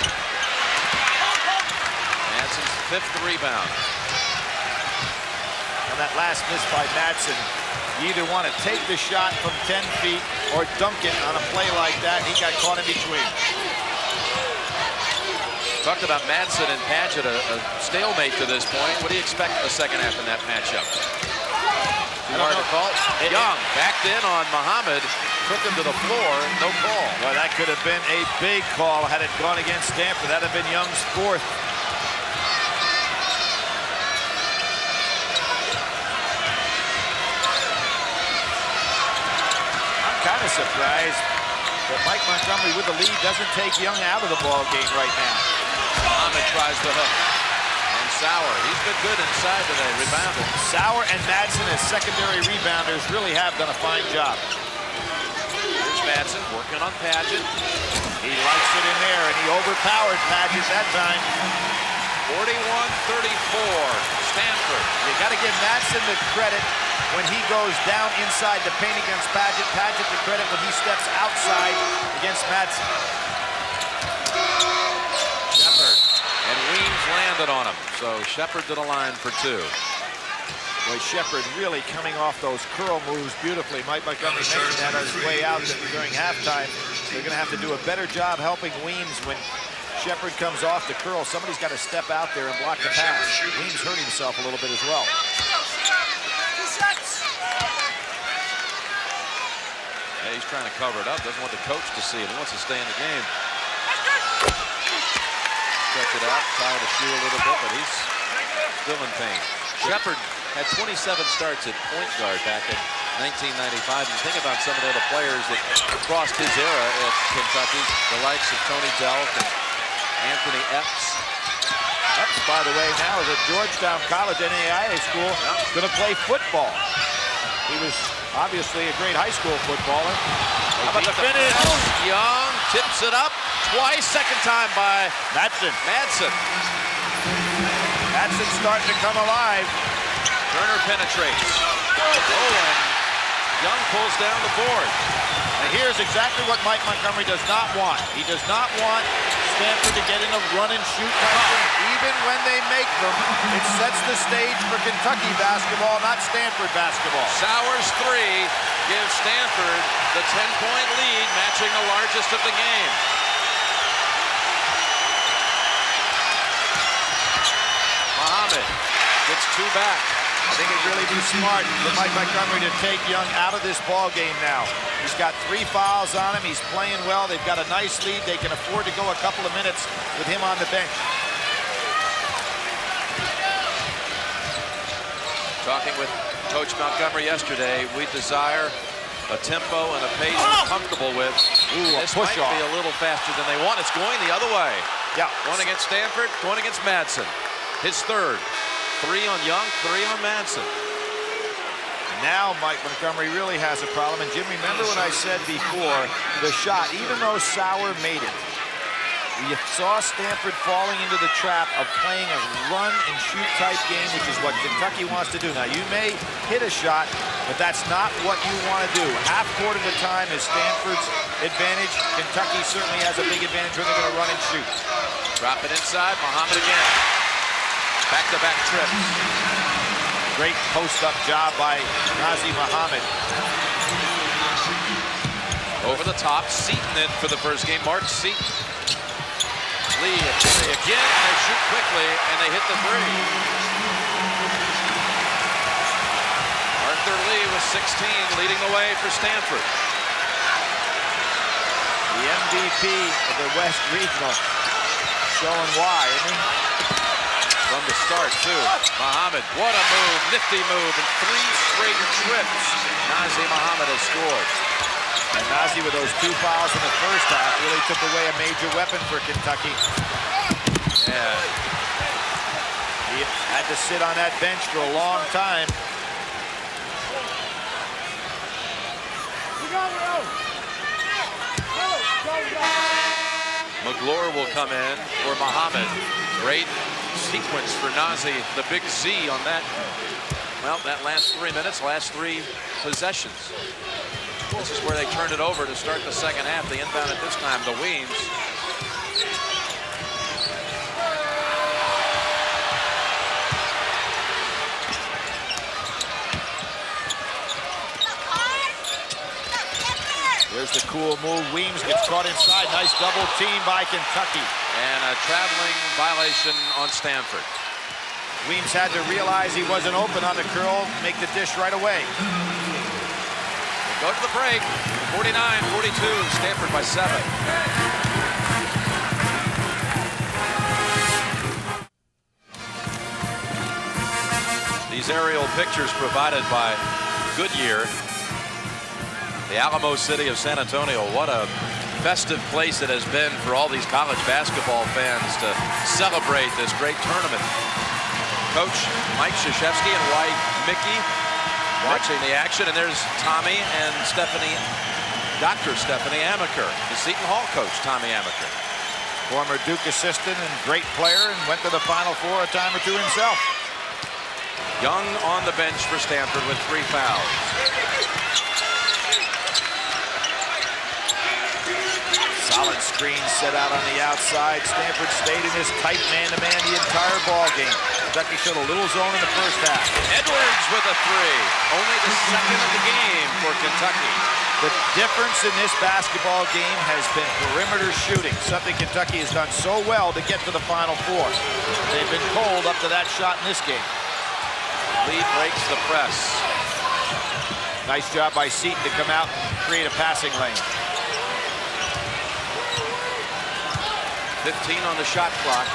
Madsen's 5th rebound. And that last miss by Madsen, you either want to take the shot from 10 feet or dunk it on a play like that. He got caught in between. Talked about Madsen and Padgett, a stalemate to this point. What do you expect in the second half in that matchup? Too hard to call. Young backed in on Muhammad, took him to the floor, no call. Well, that could have been a big call had it gone against Stanford. That'd have been Young's 4th. I'm kind of surprised that Mike Montgomery with the lead doesn't take Young out of the ball game right now. Muhammad tries the hook. And Sauer, he's been good inside today, rebounding. Sauer and Madsen as secondary rebounders really have done a fine job. Here's Madsen working on Padgett. He likes it in there, and he overpowered Padgett that time. 41-34, Stanford. You got to give Madsen the credit when he goes down inside the paint against Padgett. Padgett the credit when he steps outside against Madsen. Shepard. And Weems landed on him. So Shepard to the line for 2. Boy, Shepard really coming off those curl moves beautifully. Mike Montgomery mentioned that on his way out during halftime. They're going to have to do a better job helping Weems when Shepard comes off the curl. Somebody's got to step out there and block the pass. Weems hurt himself a little bit as well. Yeah, he's trying to cover it up. Doesn't want the coach to see it. He wants to stay in the game. Stretch it out, try to shoot a little bit, but he's still in pain. Shepard had 27 starts at point guard back in 1995. You think about some of the other players that crossed his era at Kentucky, the likes of Tony Delk and Anthony Epps. Epps, by the way, now is at Georgetown College, NCAA school, going to play football. He was obviously a great high school footballer. How about the finish? Young tips it up twice, second time by Madsen. Madsen's starting to come alive. Turner penetrates. Oh, and Young pulls down the board. And here's exactly what Mike Montgomery does not want. He does not want Stanford to get in a run and shoot motion. Even when they make them, it sets the stage for Kentucky basketball, not Stanford basketball. Sauer's 3 gives Stanford the 10-point lead, matching the largest of the game. Muhammad gets 2 back. I think it'd really be smart for Mike Montgomery to take Young out of this ball game now. He's got 3 fouls on him. He's playing well. They've got a nice lead. They can afford to go a couple of minutes with him on the bench. Talking with Coach Montgomery yesterday, we desire a tempo and a pace we're comfortable with. This might be a little faster than they want. It's going the other way. Yeah. One against Stanford, going against Madsen. His third. 3 on Young, 3 on Madsen. Now Mike Montgomery really has a problem. And Jim, remember what I said before, the shot, even though Sauer made it, you saw Stanford falling into the trap of playing a run-and-shoot type game, which is what Kentucky wants to do. Now, you may hit a shot, but that's not what you want to do. Half court of the time is Stanford's advantage. Kentucky certainly has a big advantage when they're going to run and shoot. Drop it inside, Muhammad again. Back-to-back trips. Great post-up job by Nazr Muhammad. Over the top, Seton in for the first game. Mark Seton. Lee again, and they shoot quickly, and they hit the 3. Arthur Lee with 16, leading the way for Stanford. The MVP of the West Regional, showing why, isn't he? From the start, too. Muhammad, what a move, nifty move, and 3 straight trips. Nazr Muhammad has scored. And Nazr, with those 2 fouls in the first half, really took away a major weapon for Kentucky. Yeah. He had to sit on that bench for a long time. McGlure will come in for Muhammad. Great sequence for Nazr, the big Z on that. Well, that last 3 minutes, last 3 possessions. This is where they turned it over to start the second half. The inbound at this time, the Weems. There's the cool move. Weems gets caught inside. Nice double team by Kentucky. And a traveling violation on Stanford. Weems had to realize he wasn't open on the curl, make the dish right away. Go to the break. 49-42, Stanford by 7. These aerial pictures provided by Goodyear. The Alamo City of San Antonio. What a festive place it has been for all these college basketball fans to celebrate this great tournament. Coach Mike Krzyzewski and wife Mickey watching the action, and there's Tommy and Stephanie, Dr. Stephanie Amaker, the Seton Hall coach, Tommy Amaker. Former Duke assistant and great player, and went to the Final Four a time or 2 himself. Young on the bench for Stanford with 3 fouls. Solid screen set out on the outside. Stanford stayed in this tight man-to-man the entire ball game. Kentucky showed a little zone in the first half. Edwards with a 3. Only the second of the game for Kentucky. The difference in this basketball game has been perimeter shooting, something Kentucky has done so well to get to the Final Four. They've been cold up to that shot in this game. Lee breaks the press. Nice job by Seton to come out and create a passing lane. 15 on the shot clock.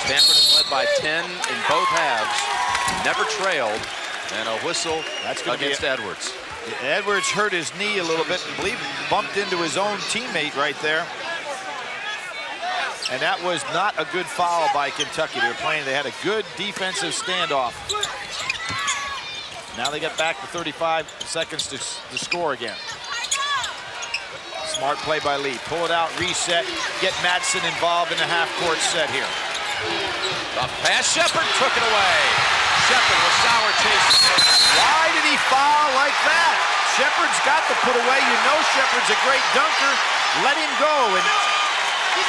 Stanford is led by 10 in both halves. Never trailed. And a whistle against Edwards. Edwards hurt his knee a little bit. I believe bumped into his own teammate right there. And that was not a good foul by Kentucky. They had a good defensive standoff. Now they get back to 35 seconds to score again. Smart play by Lee. Pull it out, reset, get Madsen involved in the half-court set here. The pass, Shepard took it away. Shepard with Sauer chasing. Why did he foul like that? Shepard's got to put away. You know Shepard's a great dunker. Let him go. And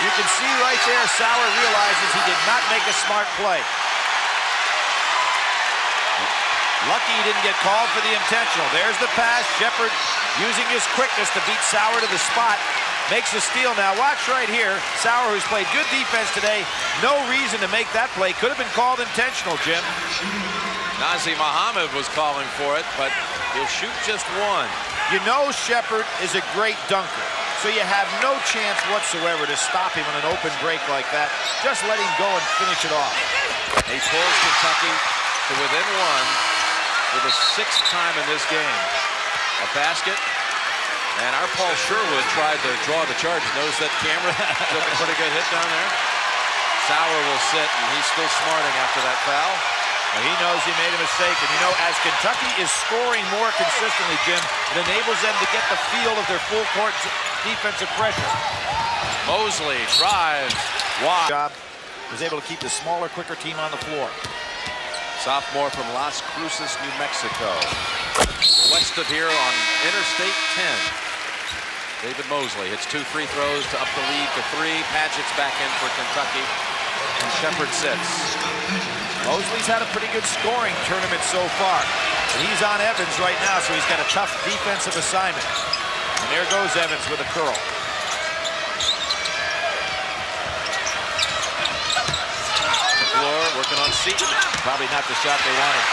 you can see right there, Sauer realizes he did not make a smart play. Lucky he didn't get called for the intentional. There's the pass. Shepard using his quickness to beat Sauer to the spot. Makes a steal now. Watch right here. Sauer, who's played good defense today, no reason to make that play. Could have been called intentional, Jim. Nazr Muhammad was calling for it, but he'll shoot just 1. You know Shepard is a great dunker, so you have no chance whatsoever to stop him on an open break like that. Just let him go and finish it off. He pulls Kentucky to within one for the 6th time in this game. A basket. And our Paul Sherwood tried to draw the charge. Notice that camera took a pretty good hit down there. Sauer will sit, and he's still smarting after that foul. Well, he knows he made a mistake. And, you know, as Kentucky is scoring more consistently, Jim, it enables them to get the feel of their full court defensive pressure. Mosley drives. Wow. Job was able to keep the smaller, quicker team on the floor. Sophomore from Las Cruces, New Mexico. West of here on Interstate 10. David Mosley hits 2 free throws to up the lead to 3. Padgett's back in for Kentucky. And Shepherd sits. Mosley's had a pretty good scoring tournament so far. And he's on Evans right now, so he's got a tough defensive assignment. And there goes Evans with a curl. Working on Seton. Probably not the shot they wanted.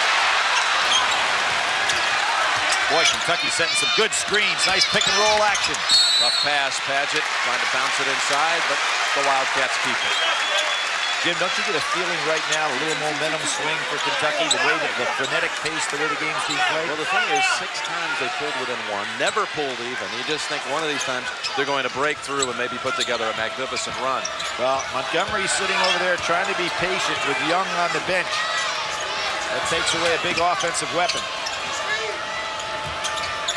Boy, Kentucky setting some good screens. Nice pick and roll action. Tough pass. Padgett trying to bounce it inside, but the Wildcats keep it. Jim, don't you get a feeling right now, a little momentum swing for Kentucky, the way that the frenetic pace, the way the game's being played? Well, the thing is, 6 times they pulled within 1, never pulled even. You just think one of these times they're going to break through and maybe put together a magnificent run. Well, Montgomery's sitting over there trying to be patient with Young on the bench. That takes away a big offensive weapon.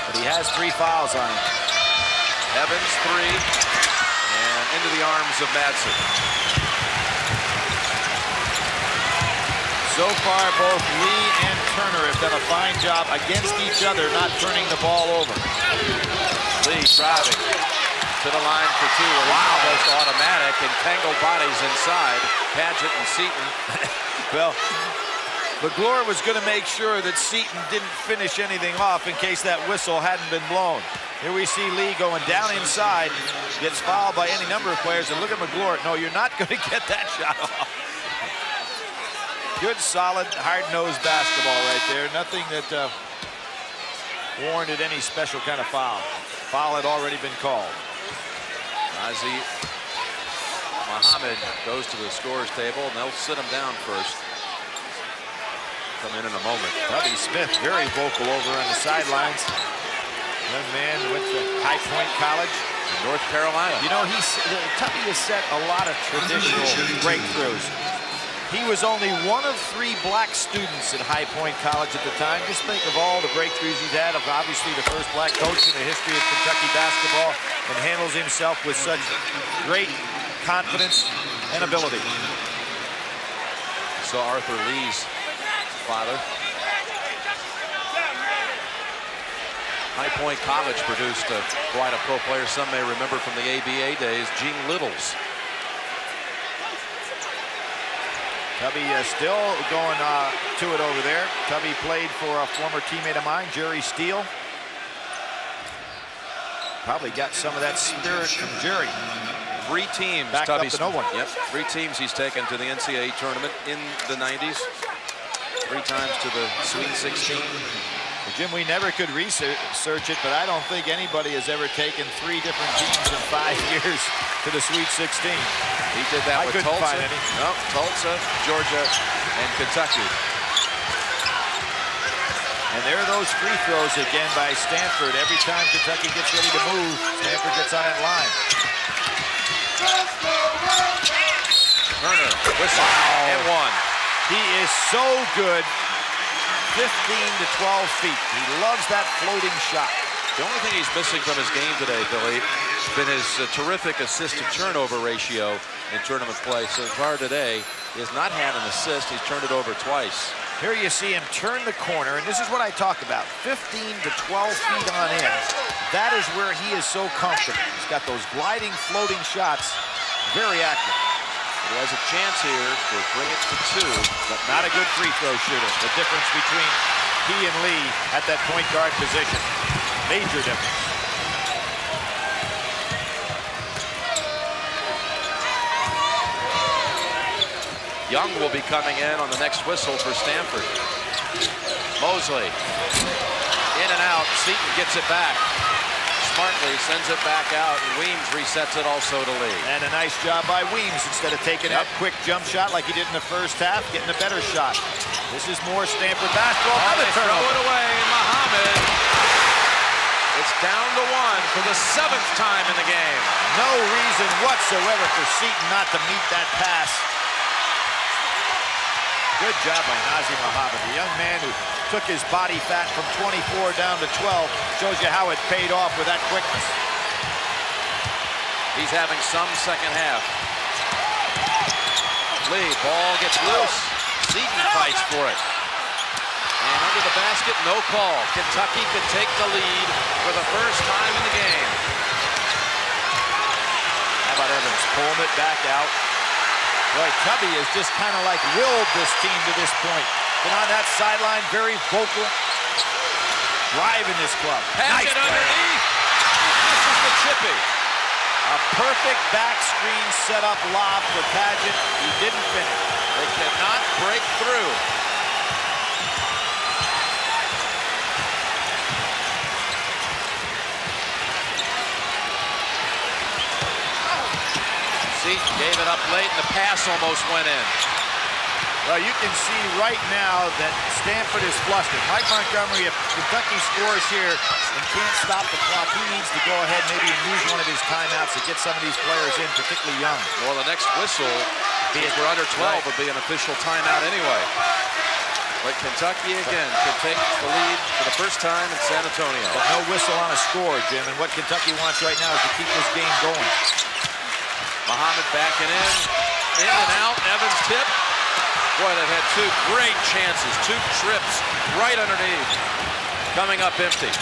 But he has 3 fouls on him. Evans 3, and into the arms of Madsen. So far, both Lee and Turner have done a fine job against each other, not turning the ball over. Lee driving to the line for 2. Wow, almost automatic, and tangled bodies inside. Padgett and Seton. Well, LeGlore was going to make sure that Seton didn't finish anything off in case that whistle hadn't been blown. Here we see Lee going down inside, gets fouled by any number of players, and look at McGlure. No, you're not going to get that shot off. Good, solid, hard-nosed basketball right there. Nothing that warranted any special kind of foul. Foul had already been called. Nazi Muhammad goes to the scorer's table, and they'll sit him down first. Come in a moment. Tubby Smith, very vocal over on the sidelines. Young man went to High Point College, North Carolina. You know, Tubby has set a lot of traditional breakthroughs. He was only one of 3 black students at High Point College at the time. Just think of all the breakthroughs he's had, of obviously the first black coach in the history of Kentucky basketball, and handles himself with such great confidence and ability. So Arthur Lee's father. High Point College produced quite a pro player some may remember from the ABA days, Gene Littles. Tubby still going to it over there. Tubby played for a former teammate of mine, Jerry Steele. Probably got some of that spirit from Jerry. 3 teams. Backed up Tubby's, to no one. Yep, 3 teams he's taken to the NCAA tournament in the 90s. 3 times to the Sweet 16. Well, Jim, we never could research it, but I don't think anybody has ever taken 3 different teams in 5 years to the Sweet 16. He did that with Tulsa. Find any. No, Tulsa, Georgia, and Kentucky. And there are those free throws again by Stanford. Every time Kentucky gets ready to move, Stanford gets on that line. Turner, whistle, and 1. He is so good. 15 to 12 feet. He loves that floating shot. The only thing he's missing from his game today, Billy, has been his terrific assist-to-turnover ratio in tournament play. So far today, he has not had an assist. He's turned it over twice. Here you see him turn the corner, and this is what I talk about. 15 to 12 feet on in. That is where he is so comfortable. He's got those gliding, floating shots. Very active. He has a chance here to bring it to 2. But not a good free throw shooter. The difference between he and Lee at that point guard position. Major difference. Young will be coming in on the next whistle for Stanford. Mosley in and out. Seton gets it back. smartly sends it back out, and Weems resets it also to Lee. And a nice job by Weems. Instead of taking that quick jump shot like he did in the first half, getting a better shot. This is more Stanford basketball. They throw it away. Muhammad. It's down to 1 for the 7th time in the game. No reason whatsoever for Seton not to meet that pass. Good job by Nazim Muhammad, the young man who took his body fat from 24 down to 12. Shows you how it paid off with that quickness. He's having some second half. Lee, ball gets loose. Seton fights for it. And under the basket, no call. Kentucky could take the lead for the first time in the game. How about Evans pulling it back out? Boy, Tubby has just kind of like willed this team to this point. Been on that sideline, very vocal, driving this club. Pass it underneath. This is the chippy. A perfect back screen set up lob for Padgett. He didn't finish. They cannot break through. Seton gave it up late, and the pass almost went in. Well, you can see right now that Stanford is flustered. Mike Montgomery, if Kentucky scores here and can't stop the clock, he needs to go ahead maybe and use one of his timeouts to get some of these players in, particularly Young. Well, the next whistle, if we're under 12, would be an official timeout anyway. But Kentucky, again, can take the lead for the first time in San Antonio. But no whistle on a score, Jim, and what Kentucky wants right now is to keep this game going. Muhammad backing in and out, Evans tip. Boy, they've had 2 great chances, 2 trips right underneath. Coming up empty.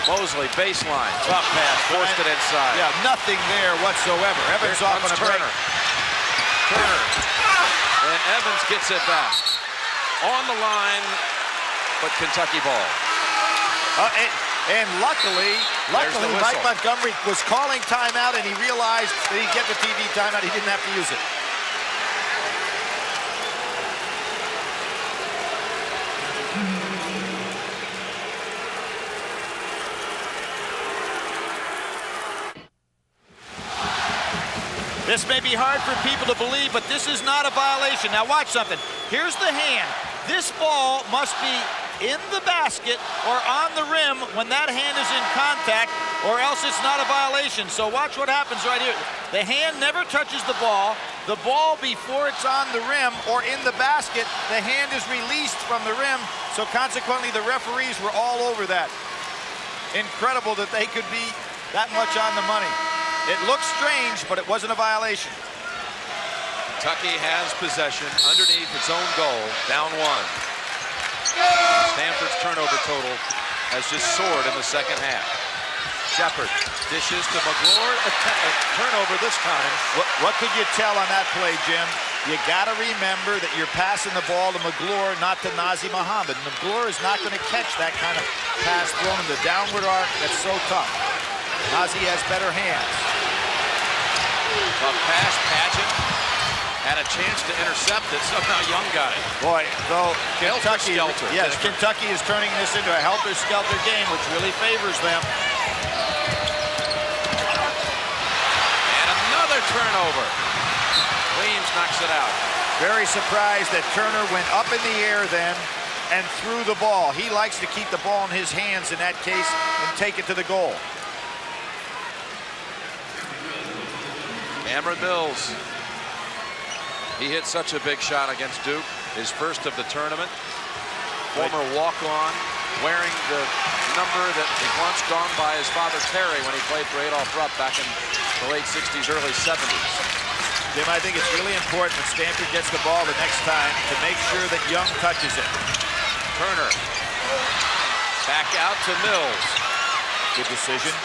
Mosley, baseline, tough pass, forced it inside. Yeah, nothing there whatsoever. Evans off on a break. Turner. And Evans gets it back. On the line, but Kentucky ball. And luckily Mike Montgomery was calling timeout, and he realized that he'd get the TV timeout. He didn't have to use it. This may be hard for people to believe, but this is not a violation. Now watch something. Here's the hand. This ball must be in the basket or on the rim when that hand is in contact, or else it's not a violation. So watch what happens right here. The hand never touches the ball. The ball, before it's on the rim or in the basket, the hand is released from the rim. So consequently, the referees were all over that. Incredible that they could be that much on the money. It looks strange, but it wasn't a violation. Kentucky has possession underneath its own goal, down 1. Stanford's turnover total has just soared in the second half. Shepard dishes to McGlure, a turnover this time. What could you tell on that play, Jim? You got to remember that you're passing the ball to McGlure, not to Nazim Muhammad. McGlure is not going to catch that kind of pass thrown in the downward arc. That's so tough. Nazi has better hands. Tough pass, Padgett had a chance to intercept it. Somehow Young got it. Boy, though Kentucky, helter-skelter. Yes, Kentucky is turning this into a helter-skelter game, which really favors them. And another turnover. Weems knocks it out. Very surprised that Turner went up in the air then and threw the ball. He likes to keep the ball in his hands in that case and take it to the goal. Cameron Mills. He hit such a big shot against Duke, his first of the tournament. Former walk-on, wearing the number that was once gone by his father Terry when he played for Adolph Rupp back in the late 60s, early 70s. Jim, I think it's really important that Stanford gets the ball the next time to make sure that Young touches it. Turner. Back out to Mills. Good decision.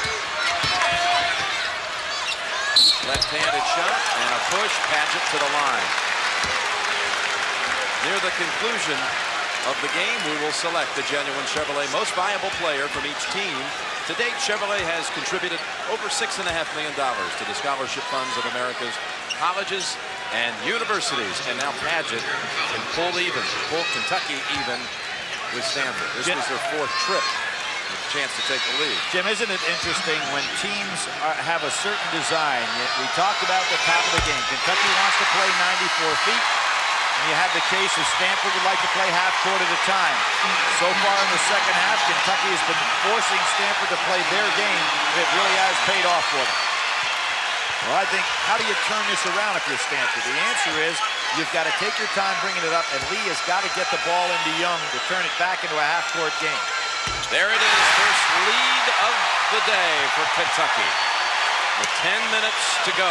Left-handed shot and a push. Padgett to the line. Near the conclusion of the game, we will select the genuine Chevrolet most valuable player from each team. To date, Chevrolet has contributed over $6.5 million to the scholarship funds of America's colleges and universities. And now Padgett can pull Kentucky even with Stanford. This was their 4th trip. chance to take the lead. Jim, isn't it interesting when teams have a certain design? We talked about the top of the game. Kentucky wants to play 94 feet. And you have the case of Stanford would like to play half court at a time. So far in the second half, Kentucky has been forcing Stanford to play their game, and it really has paid off for them. Well, I think, how do you turn this around if you're Stanford? The answer is you've got to take your time bringing it up, and Lee has got to get the ball into Young to turn it back into a half-court game. There it is, first lead of the day for Kentucky. With 10 minutes to go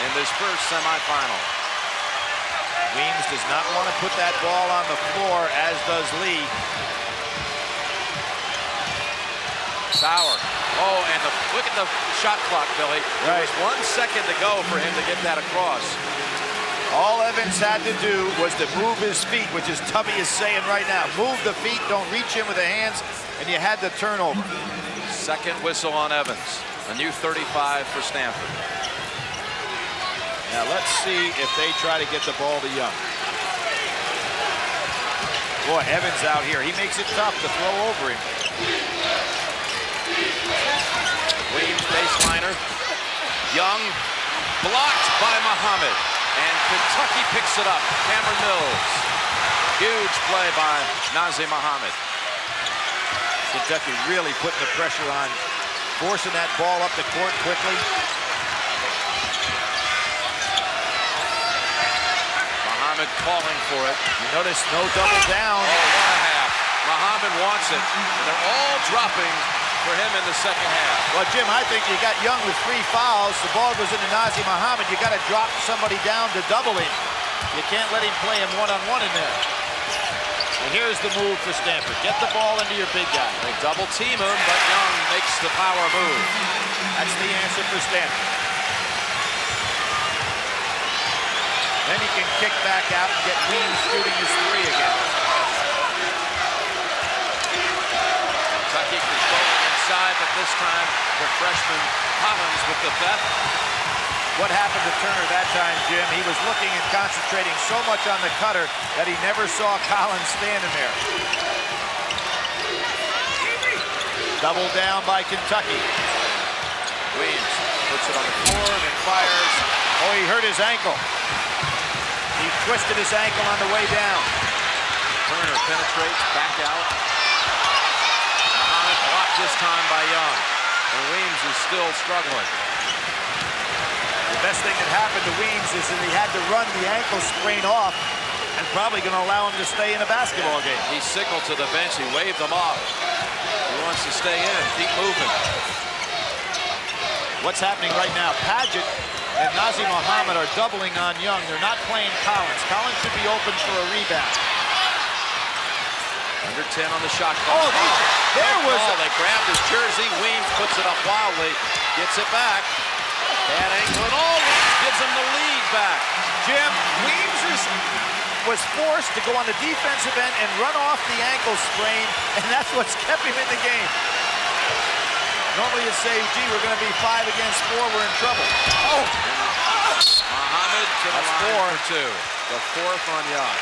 in this first semifinal. Weems does not want to put that ball on the floor, as does Lee. Sauer. Oh, and look at the shot clock, Billy. There was 1 second to go for him to get that across. All Evans had to do was to move his feet, which is Tubby is saying right now. Move the feet, don't reach in with the hands, and you had the turnover. Second whistle on Evans. A new 35 for Stanford. Now let's see if they try to get the ball to Young. Boy, Evans out here. He makes it tough to throw over him. Weems baseliner. Young blocked by Muhammad. And Kentucky picks it up. Cameron Mills. Huge play by Nazim Muhammad. Kentucky really putting the pressure on, forcing that ball up the court quickly. Muhammad calling for it. You notice no double down. Oh, 1.5. Muhammad wants it. And they're all dropping for him in the second half. Well, Jim, I think you got Young with 3 fouls. The ball goes into Nazim Muhammad. You got to drop somebody down to double him. You can't let him play him one-on-one in there. And here's the move for Stanford. Get the ball into your big guy. They double team him, but Young makes the power move. That's the answer for Stanford. Then he can kick back out and get Weems shooting his 3 again. Kentucky controlling inside, but this time the freshman Collins with the theft. What happened to Turner that time, Jim? He was looking and concentrating so much on the cutter that he never saw Collins standing there. Double down by Kentucky. Weems puts it on the floor and fires. Oh, he hurt his ankle. He twisted his ankle on the way down. Turner penetrates, back out. Muhammad blocked this time by Young. And Weems is still struggling. The best thing that happened to Weems is that he had to run the ankle sprain off and probably going to allow him to stay in a basketball game. He signaled to the bench. He waved them off. He wants to stay in, keep moving. What's happening right now? Padgett and Nazim Muhammad are doubling on Young. They're not playing Collins. Collins should be open for a rebound. Under 10 on the shot clock. Oh, there was... Oh, they grabbed his jersey. Weems puts it up wildly. Gets it back. Bad ankle and all. Weems gives him the lead back. Jim, Weems was forced to go on the defensive end and run off the ankle sprain, and that's what's kept him in the game. Normally you say, gee, we're going to be 5 against 4, we're in trouble. Oh! Muhammad to the line for 2. The 4th on Young.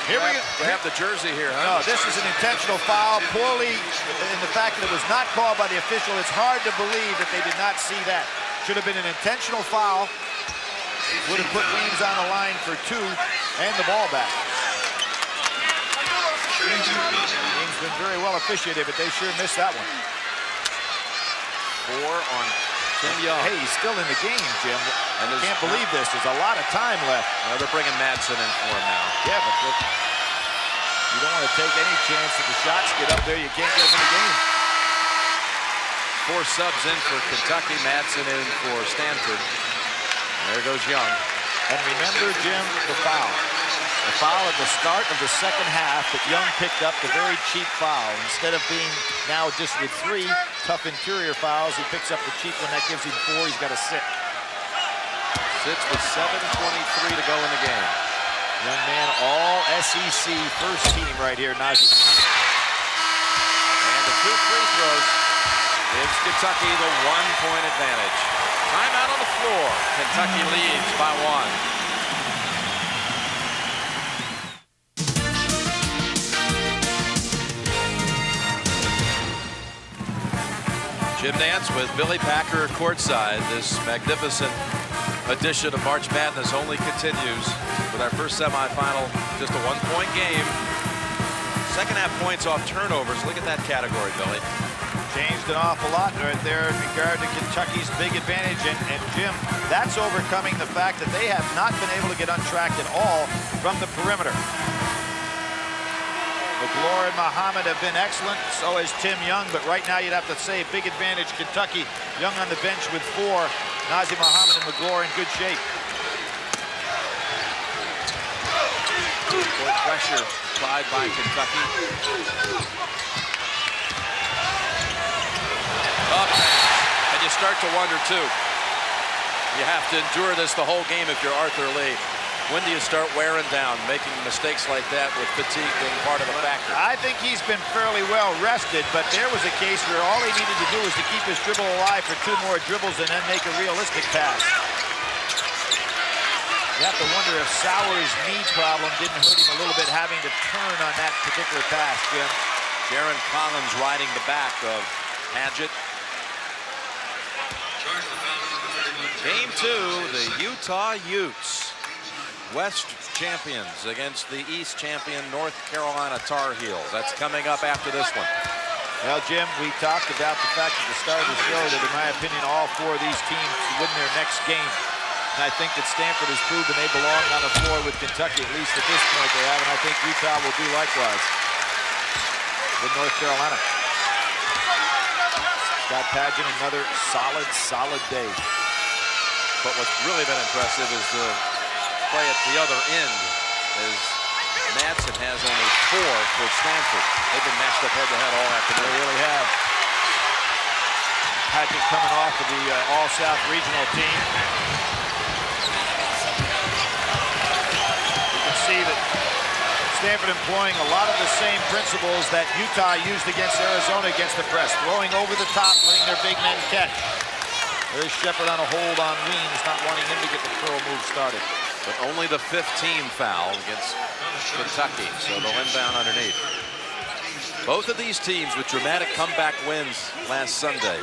Here we have the jersey here, No, huh? this is an intentional foul, poorly in the fact that it was not called by the official. It's hard to believe that they did not see that. Should have been an intentional foul. Would have put Weems on the line for 2 and the ball back. Weems been very well officiated, but they sure missed that one. 4 on Tim Young. Hey, he's still in the game, Jim. And I can't believe this. There's a lot of time left. They're bringing Madsen in for him now. Yeah, but you don't want to take any chance that the shots get up there. You can't get them in the game. 4 subs in for Kentucky. Madsen in for Stanford. There goes Young. And remember, Jim, the foul. The foul at the start of the second half that Young picked up, the very cheap foul. Instead of being now just with 3 tough interior fouls, he picks up the cheap one. That gives him 4. He's got to sit. Sits with 7:23 to go in the game. Young man, all SEC first team right here. Najee. And the 2 free throws gives Kentucky the 1-point advantage. Timeout on the floor. Kentucky leads by 1. Jim Nance with Billy Packer courtside. This magnificent edition of March Madness only continues with our first semifinal. Just a one-point game. Second half points off turnovers. Look at that category, Billy. Changed an awful lot right there in regard to Kentucky's big advantage. And Jim, that's overcoming the fact that they have not been able to get untracked at all from the perimeter. McGlure and Muhammad have been excellent, so has Tim Young, but right now you'd have to say big advantage Kentucky. Young on the bench with 4. Nazr Muhammad and McGlure in good shape. Court pressure applied by Kentucky. Up, and you start to wonder too. You have to endure this the whole game if you're Arthur Lee. When do you start wearing down, making mistakes like that with fatigue being part of the factor? I think he's been fairly well rested, but there was a case where all he needed to do was to keep his dribble alive for 2 more dribbles and then make a realistic pass. You have to wonder if Sauer's knee problem didn't hurt him a little bit having to turn on that particular pass, Jim. Jaron Collins riding the back of Padgett. Game 2, the Utah Utes. West champions against the East champion North Carolina Tar Heels. That's coming up after this one. Well, Jim, we talked about the fact at the start of the show that, in my opinion, all 4 of these teams win their next game. And I think that Stanford has proven they belong on the floor with Kentucky, at least at this point they have, and I think Utah will do likewise with North Carolina. Scott Padgett, another solid day. But what's really been impressive is the play at the other end, as Madsen has only 4 for Stanford. They've been matched up head-to-head all afternoon. They really have. Padgett coming off of the All-South Regional team. You can see that Stanford employing a lot of the same principles that Utah used against Arizona against the press. Throwing over the top, letting their big men catch. There's Shepard on a hold on Weems, not wanting him to get the curl move started. But only the 5th team foul against Kentucky, so they'll inbound underneath. Both of these teams with dramatic comeback wins last Sunday.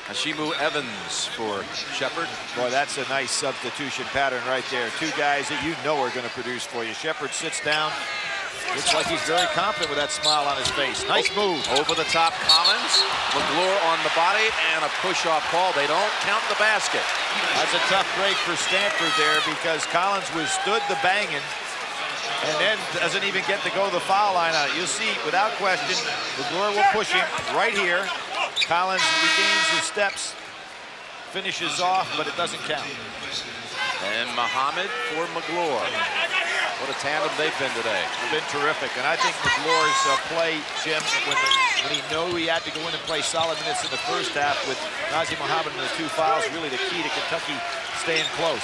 Hashimu Evans for Shepard. Boy, that's a nice substitution pattern right there. 2 guys that you know are going to produce for you. Shepard sits down. Looks like he's very confident with that smile on his face. Nice move. Over the top, Collins. McGlure on the body and a push-off call. They don't count the basket. That's a tough break for Stanford there because Collins withstood the banging and then doesn't even get to go to the foul line on it. You'll see, without question, McGlure will push him right here. Collins regains his steps, finishes off, but it doesn't count. And Muhammad for McGlure. What a tandem they've been today. Been terrific, and I think McGlure's play, Jim, when he knew he had to go in and play solid minutes in the first half with Nazr Muhammad and the 2 fouls, really the key to Kentucky staying close.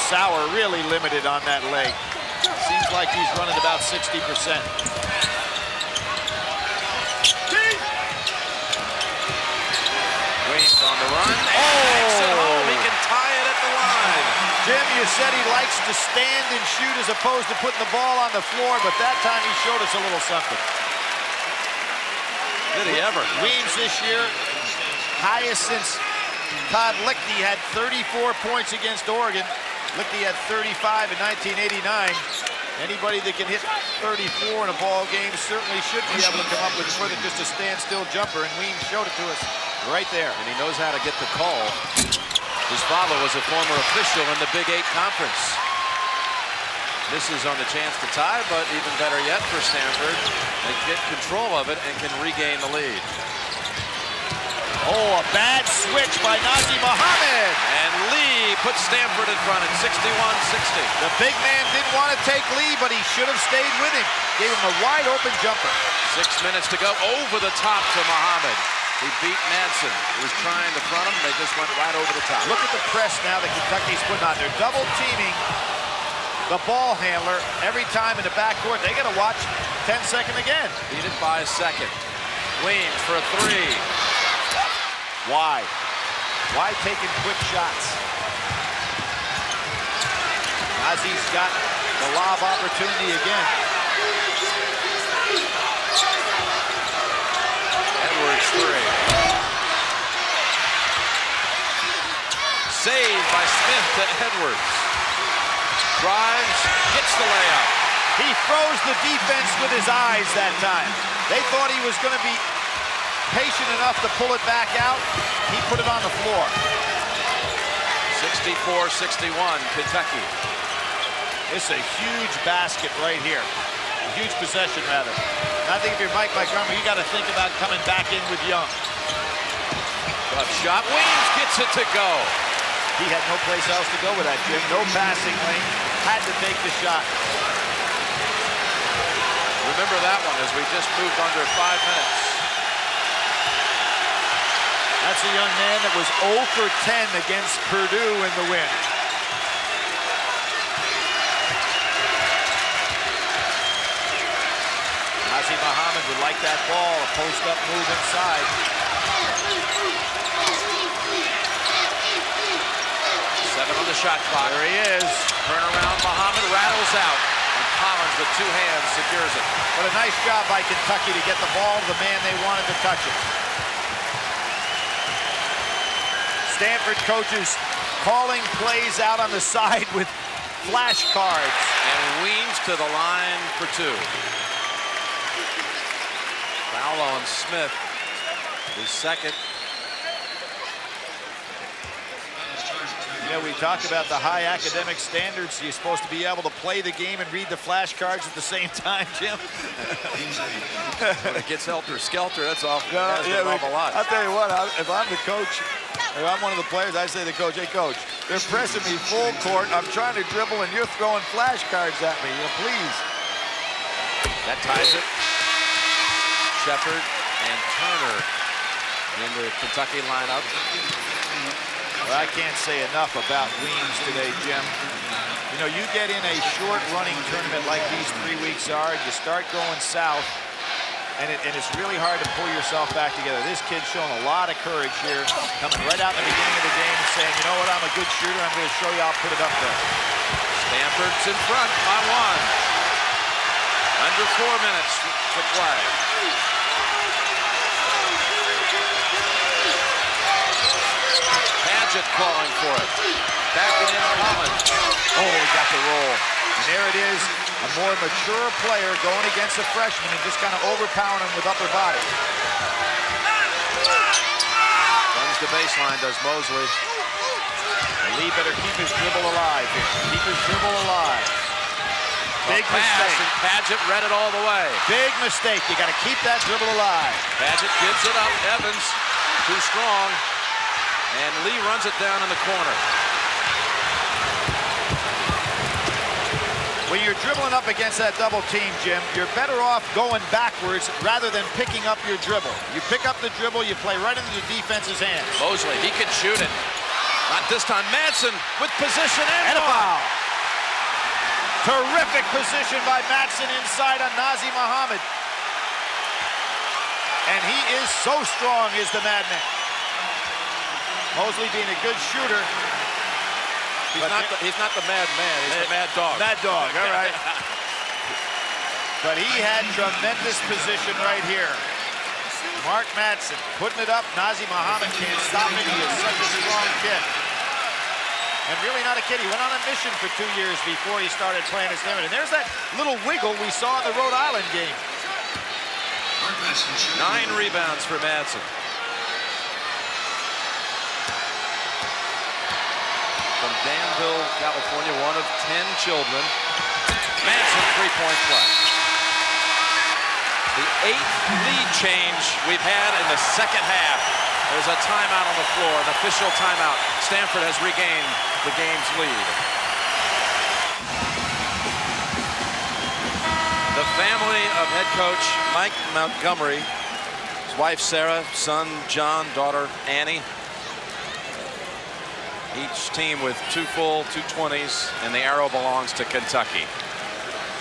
Sauer really limited on that leg. Seems like he's running about 60%. On the run, and he can tie it at the line. Jim, you said he likes to stand and shoot as opposed to putting the ball on the floor, but that time he showed us a little something. Did he ever? Weems this year, highest since Todd Lichty had 34 points against Oregon. Lichty had 35 in 1989. Anybody that can hit 34 in a ball game certainly should be able to come up with more than just a standstill jumper, and Weems showed it to us right there. And he knows how to get the call. His father was a former official in the Big 8 Conference. Misses on the chance to tie, but even better yet for Stanford, they get control of it and can regain the lead. Oh, a bad switch by Nazr Muhammad. And Lee puts Stanford in front at 61-60. The big man didn't want to take Lee, but he should have stayed with him. Gave him a wide open jumper. 6 minutes to go. Over the top to Muhammad. He beat Madsen. He was trying to front him. They just went right over the top. Look at the press now that Kentucky's putting on. They're double teaming the ball handler every time in the backcourt. They got to watch 10 second again. Beat it by a second. Weems for a 3. Why? Why taking quick shots? Ozzy's got the lob opportunity again. Edwards 3. Saved by Smith to Edwards. Drives, gets the layup. He froze the defense with his eyes that time. They thought he was going to be patient enough to pull it back out. He put it on the floor. 64-61, Kentucky. It's a huge basket right here. A huge possession, rather. And I think if you're Mike Montgomery, you got to think about coming back in with Young. Tough shot. Weems gets it to go. He had no place else to go with that, Jim. No passing lane. Had to take the shot. Remember that one as we just moved under 5 minutes. That's a young man that was 0 for 10 against Purdue in the win. Nazi Muhammad would like that ball, a post-up move inside. 7 on the shot clock. There he is. Turnaround, Muhammad rattles out. And Collins with 2 hands secures it. What a nice job by Kentucky to get the ball to the man they wanted to touch it. Stanford coaches calling plays out on the side with flashcards. And Weems to the line for 2. Foul on Smith, his second. You know, we talked about the high academic standards. You're supposed to be able to play the game and read the flashcards at the same time, Jim. When it gets helter-skelter, that's awful. No, That's an awful lot. I'll tell you what, if I'm the coach, if I'm one of the players, I say to the coach, hey, coach, they're pressing me full court. I'm trying to dribble, and you're throwing flashcards at me. Please. That ties it. Shepard and Turner in the Kentucky lineup. Well, I can't say enough about Weems today, Jim. You know, you get in a short running tournament like these 3 weeks are, you start going south, and it's really hard to pull yourself back together. This kid's showing a lot of courage here, coming right out in the beginning of the game and saying, you know what, I'm a good shooter. I'm going to show you I'll put it up there. Stanford's in front by 1. Under 4 minutes to play. Padgett calling for it. Back it in Collins. Oh, he got the roll. And there it is, a more mature player going against a freshman and just kind of overpowering him with upper body. Runs the baseline, does Mosley. Lee better keep his dribble alive here. Keep his dribble alive. Big mistake. And Padgett read it all the way. Big mistake. You got to keep that dribble alive. Padgett gives it up. Evans, too strong. And Lee runs it down in the corner. When you're dribbling up against that double team, Jim, you're better off going backwards rather than picking up your dribble. You pick up the dribble, you play right into the defense's hands. Mosley, he can shoot it. Not this time. Madsen with position and a foul. Terrific position by Madsen inside on Nazi Muhammad. And he is so strong, is the madman. Mosley being a good shooter. He's not the mad man, he's the mad dog. Mad dog, all right. But he had tremendous position right here. Mark Madsen putting it up. Nazi Muhammad can't stop it. He is such a strong kid. And really not a kid. He went on a mission for 2 years before he started playing at Stanford. And there's that little wiggle we saw in the Rhode Island game. 9 rebounds for Madsen. From Danville, California, one of 10 children. Madsen, 3-point play. The 8th lead change we've had in the second half. There's a timeout on the floor, an official timeout. Stanford has regained the game's lead. The family of head coach Mike Montgomery, his wife Sarah, son John, daughter Annie. Each team with 2 full 220s, and the arrow belongs to Kentucky.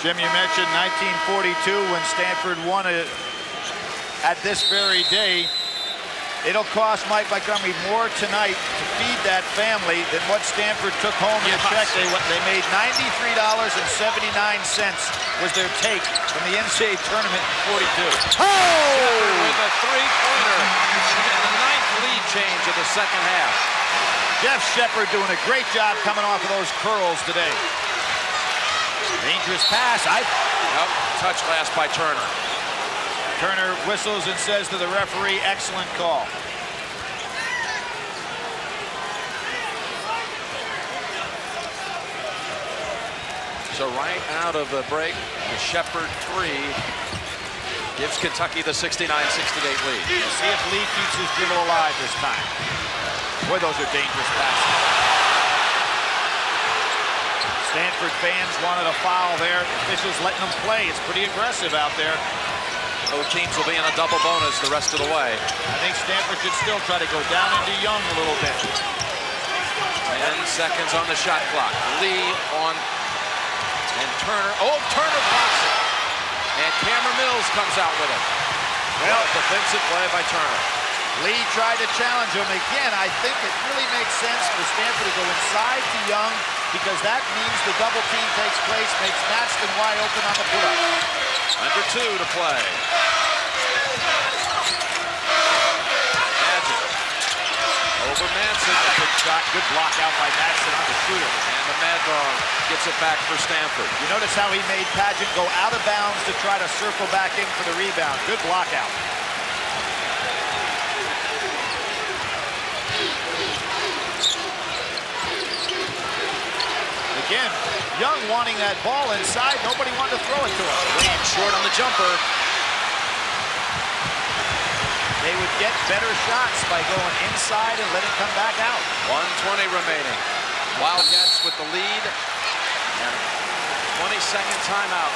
Jim, you mentioned 1942 when Stanford won it at this very day. it'll cost Mike Montgomery more tonight to feed that family than what Stanford took home in the check. They made $93.79 was their take from the NCAA tournament in 42. Oh! With a three-pointer in the 9th lead change of the second half. Jeff Shepard doing a great job coming off of those curls today. Dangerous pass. Nope, touch last by Turner. Turner whistles and says to the referee, excellent call. So right out of the break, the Shepard 3 gives Kentucky the 69-68 lead. We'll see if Lee keeps his dribble alive this time. Boy, those are dangerous passes. Stanford fans wanted a foul there. Officials letting them play. It's pretty aggressive out there. Both teams will be in a double bonus the rest of the way. I think Stanford should still try to go down into Young a little bit. 10 seconds on the shot clock. Lee on, and Turner. Oh, Turner blocks it. And Cameron Mills comes out with it. Well, defensive play by Turner. Lee tried to challenge him again. I think it really makes sense for Stanford to go inside to Young because that means the double team takes place, makes Maxton wide open on the put-up. Under 2 to play. Magic. Over Manson. Good shot, good block out by Maxton on the shooter. And the Mad Dog gets it back for Stanford. You notice how he made Padgett go out of bounds to try to circle back in for the rebound. Good block out. Again, Young wanting that ball inside. Nobody wanted to throw it to him. Williams short on the jumper. They would get better shots by going inside and letting it come back out. 1:20 remaining. Wildcats with the lead. And 20-second timeout.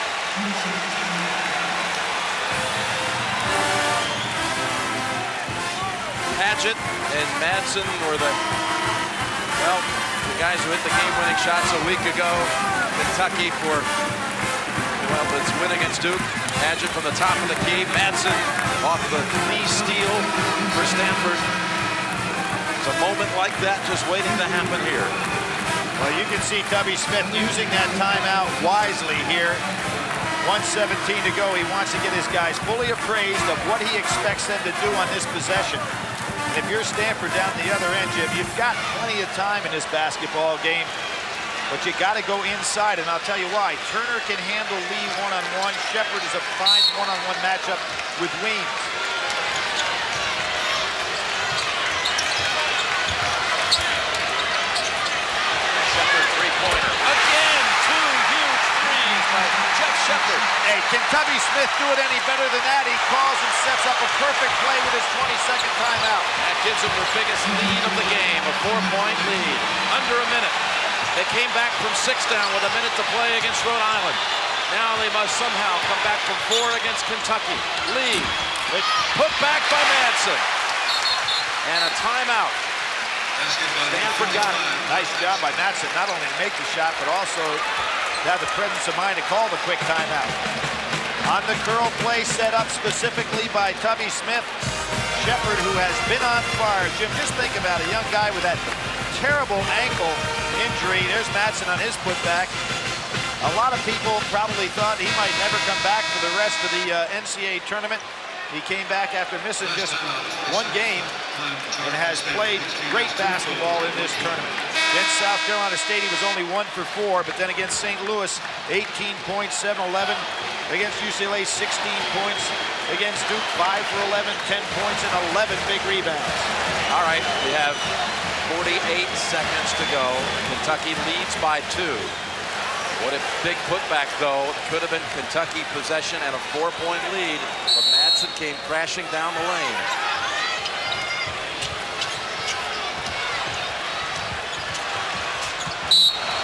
Padgett and Madsen were the guys who hit the game-winning shots a week ago. Kentucky for, its win against Duke. Padgett from the top of the key. Madsen off the knee steal for Stanford. It's a moment like that just waiting to happen here. Well, you can see Tubby Smith using that timeout wisely here. 1:17 to go. He wants to get his guys fully appraised of what he expects them to do on this possession. If you're Stanford down the other end, Jim, you've got plenty of time in this basketball game, but you got to go inside, and I'll tell you why. Turner can handle Lee one-on-one. Shepard is a fine one-on-one matchup with Weems. Shepard three-pointer. Again, 2 huge threes by Jeff Shepard. Hey, can Tubby Smith do it any better than that? He calls and sets up a perfect play with his 22nd timeout. That gives them the biggest lead of the game, a 4-point lead. Under a minute. They came back from 6 down with a minute to play against Rhode Island. Now they must somehow come back from 4 against Kentucky. Lee, put back by Madsen. And a timeout. Stanford got it. Nice job by Madsen, not only to make the shot, but also to have the presence of mind to call the quick timeout. On the curl play set up specifically by Tubby Smith. Shepard, who has been on fire. Jim, just think about a young guy with that terrible ankle injury. There's Madsen on his putback. A lot of people probably thought he might never come back for the rest of the NCAA tournament. He came back after missing just 1 game and has played great basketball in this tournament. Against South Carolina State, he was only 1 for 4, but then against St. Louis, 18 points, 7-11. Against UCLA, 16 points. Against Duke, 5 for 11, 10 points, and 11 big rebounds. All right, we have 48 seconds to go. Kentucky leads by 2. What a big putback, though. It could have been Kentucky possession and a 4-point lead, but Madsen came crashing down the lane.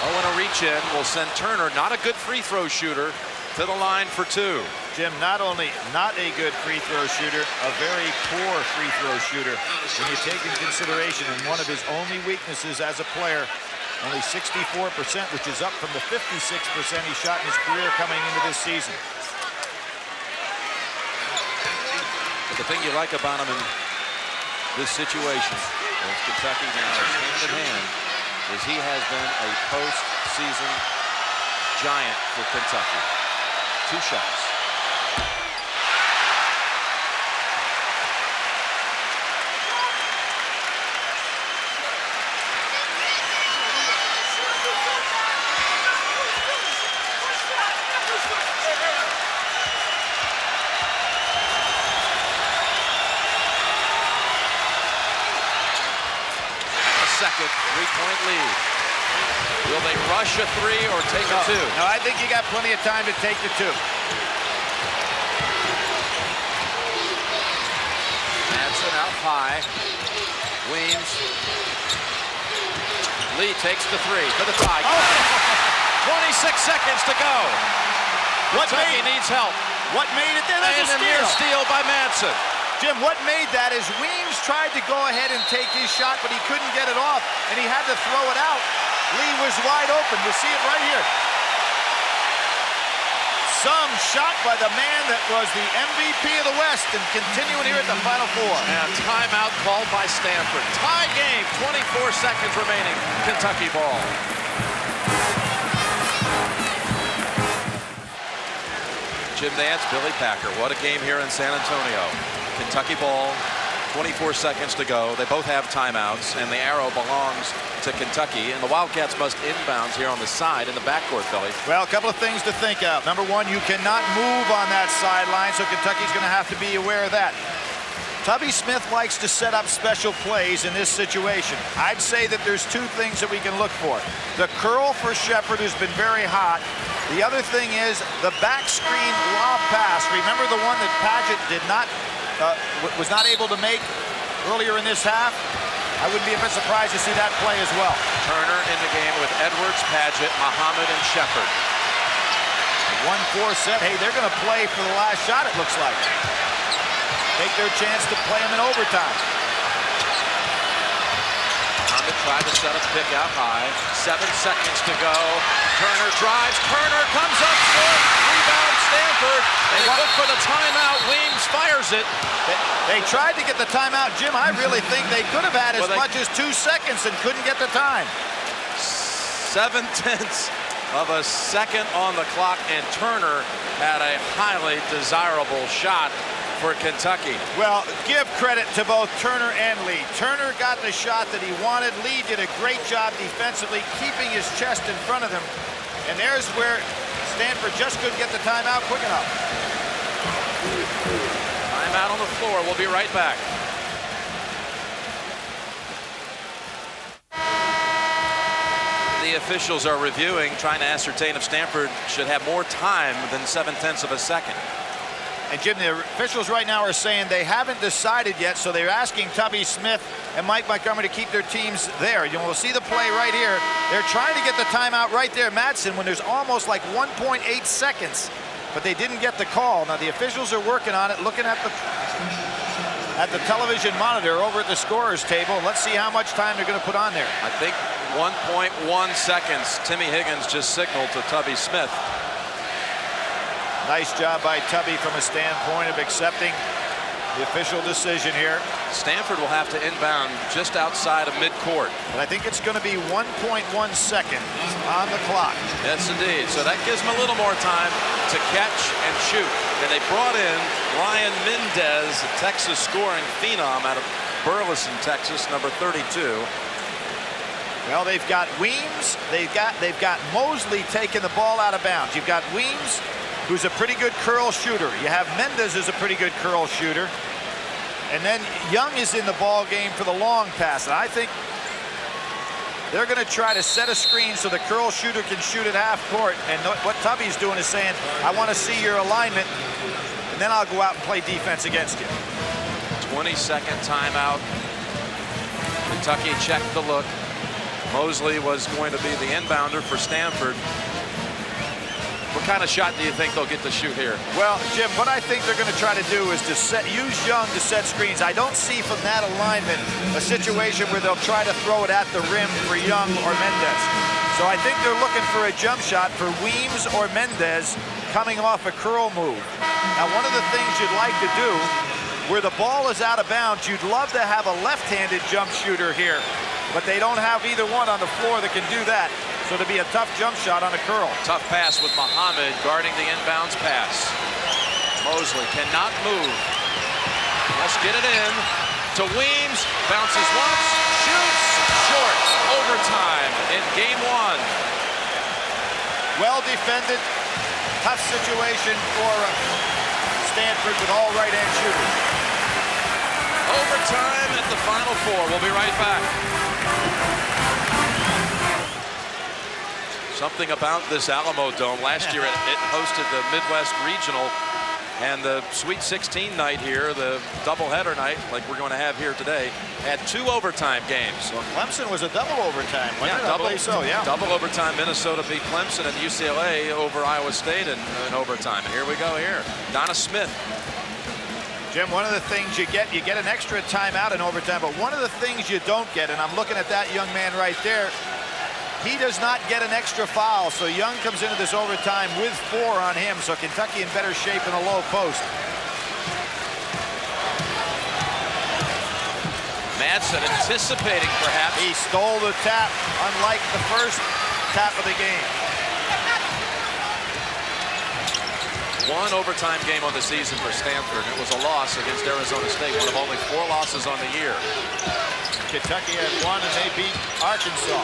Oh, and a reach-in will send Turner, not a good free throw shooter, to the line for 2. Jim, not only not a good free throw shooter, a very poor free throw shooter. When you take into consideration, and one of his only weaknesses as a player, only 64%, which is up from the 56% he shot in his career coming into this season. But the thing you like about him in this situation, as Kentucky now is hand in hand, as he has been a postseason giant for Kentucky. 2 shots. Second 3-point lead. Will they rush a 3 or take a 2? No, I think you got plenty of time to take the 2. Madsen out high. Weems. Lee takes the 3 for the tie. 26 seconds to go. Kentucky needs help. What made it there? There's And a near steal by Madsen. Jim, what made that is Weems tried to go ahead and take his shot, but he couldn't get it off, and he had to throw it out. Lee was wide open. You see it right here. Some shot by the man that was the MVP of the West, and continuing here at the Final Four. And timeout called by Stanford. Tie game, 24 seconds remaining. Kentucky ball. Jim Nance, Billy Packer. What a game here in San Antonio. Kentucky ball, 24 seconds to go. They both have timeouts, and the arrow belongs to Kentucky. And the Wildcats must inbounds here on the side in the backcourt, Billy. Well, a couple of things to think of. Number one, you cannot move on that sideline, so Kentucky's going to have to be aware of that. Tubby Smith likes to set up special plays in this situation. I'd say that there's 2 things that we can look for. The curl for Shepard, who's been very hot. The other thing is the back screen lob pass. Remember the one that Padgett was not able to make earlier in this half? I wouldn't be a bit surprised to see that play as well. Turner in the game with Edwards, Padgett, Muhammad, and Shepard. 1-4 set. Hey, they're going to play for the last shot, it looks like. Take their chance to play them in overtime. Muhammad tried to set a pick out high. 7 seconds to go. Turner drives. Turner comes up short. Rebound Stanford. They look for the timeout. Weems fires it. They tried to get the timeout, Jim. I really think they could have had as much as 2 seconds and couldn't get the time. 7/10 of a second on the clock, and Turner had a highly desirable shot for Kentucky. Well, give credit to both Turner and Lee. Turner got the shot that he wanted. Lee did a great job defensively, keeping his chest in front of him. And there's where Stanford just couldn't get the timeout quick enough. Timeout on the floor. We'll be right back. The officials are reviewing, trying to ascertain if Stanford should have more time than 7/10 of a second. And Jim, the officials right now are saying they haven't decided yet, so they're asking Tubby Smith and Mike Montgomery to keep their teams there. You know, we'll see the play right here. They're trying to get the timeout right there, Madsen, when there's almost like 1.8 seconds, but they didn't get the call. Now the officials are working on it, looking at the television monitor over at the scorer's table. Let's see how much time they're going to put on there. I think 1.1 seconds. Timmy Higgins just signaled to Tubby Smith. Nice job by Tubby from a standpoint of accepting the official decision here. Stanford will have to inbound just outside of midcourt. But I think it's going to be 1.1 seconds on the clock. Yes, indeed. So that gives them a little more time to catch and shoot. And they brought in Ryan Mendez, a Texas scoring phenom out of Burleson, Texas, number 32. Well, they've got Weems. They've got Mosley taking the ball out of bounds. You've got Weems, who's a pretty good curl shooter. You have Mendez, who's a pretty good curl shooter. And then Young is in the ball game for the long pass. And I think they're going to try to set a screen so the curl shooter can shoot at half court. And what Tubby's doing is saying, I want to see your alignment, and then I'll go out and play defense against you. 20-second timeout. Kentucky checked the look. Mosley was going to be the inbounder for Stanford. What kind of shot do you think they'll get to shoot here? Well, Jim, what I think they're going to try to do is to use Young to set screens. I don't see from that alignment a situation where they'll try to throw it at the rim for Young or Mendez. So I think they're looking for a jump shot for Weems or Mendez coming off a curl move. Now, one of the things you'd like to do where the ball is out of bounds, you'd love to have a left-handed jump shooter here, but they don't have either one on the floor that can do that. So it'll be a tough jump shot on a curl. Tough pass with Muhammad guarding the inbounds pass. Mosley cannot move. Let's get it in to Weems. Bounces once, shoots, short. Overtime in game 1. Well defended, tough situation for Stanford with all right-hand shooters. Overtime at the Final Four. We'll be right back. Something about this Alamo Dome. Last year it hosted the Midwest Regional, and the Sweet 16 night here, the doubleheader night, like we're going to have here today, had 2 overtime games. Well, Clemson was a double overtime. Double overtime. Minnesota beat Clemson, and UCLA over Iowa State in overtime. And here we go here. Donna Smith. Jim, one of the things you get an extra timeout in overtime, but one of the things you don't get, and I'm looking at that young man right there, he does not get an extra foul. So Young comes into this overtime with 4 on him. So Kentucky in better shape in the low post. Madsen anticipating perhaps. He stole the tap, unlike the first tap of the game. 1 overtime game on the season for Stanford. It was a loss against Arizona State, one of only 4 losses on the year. Kentucky had 1 and they beat Arkansas.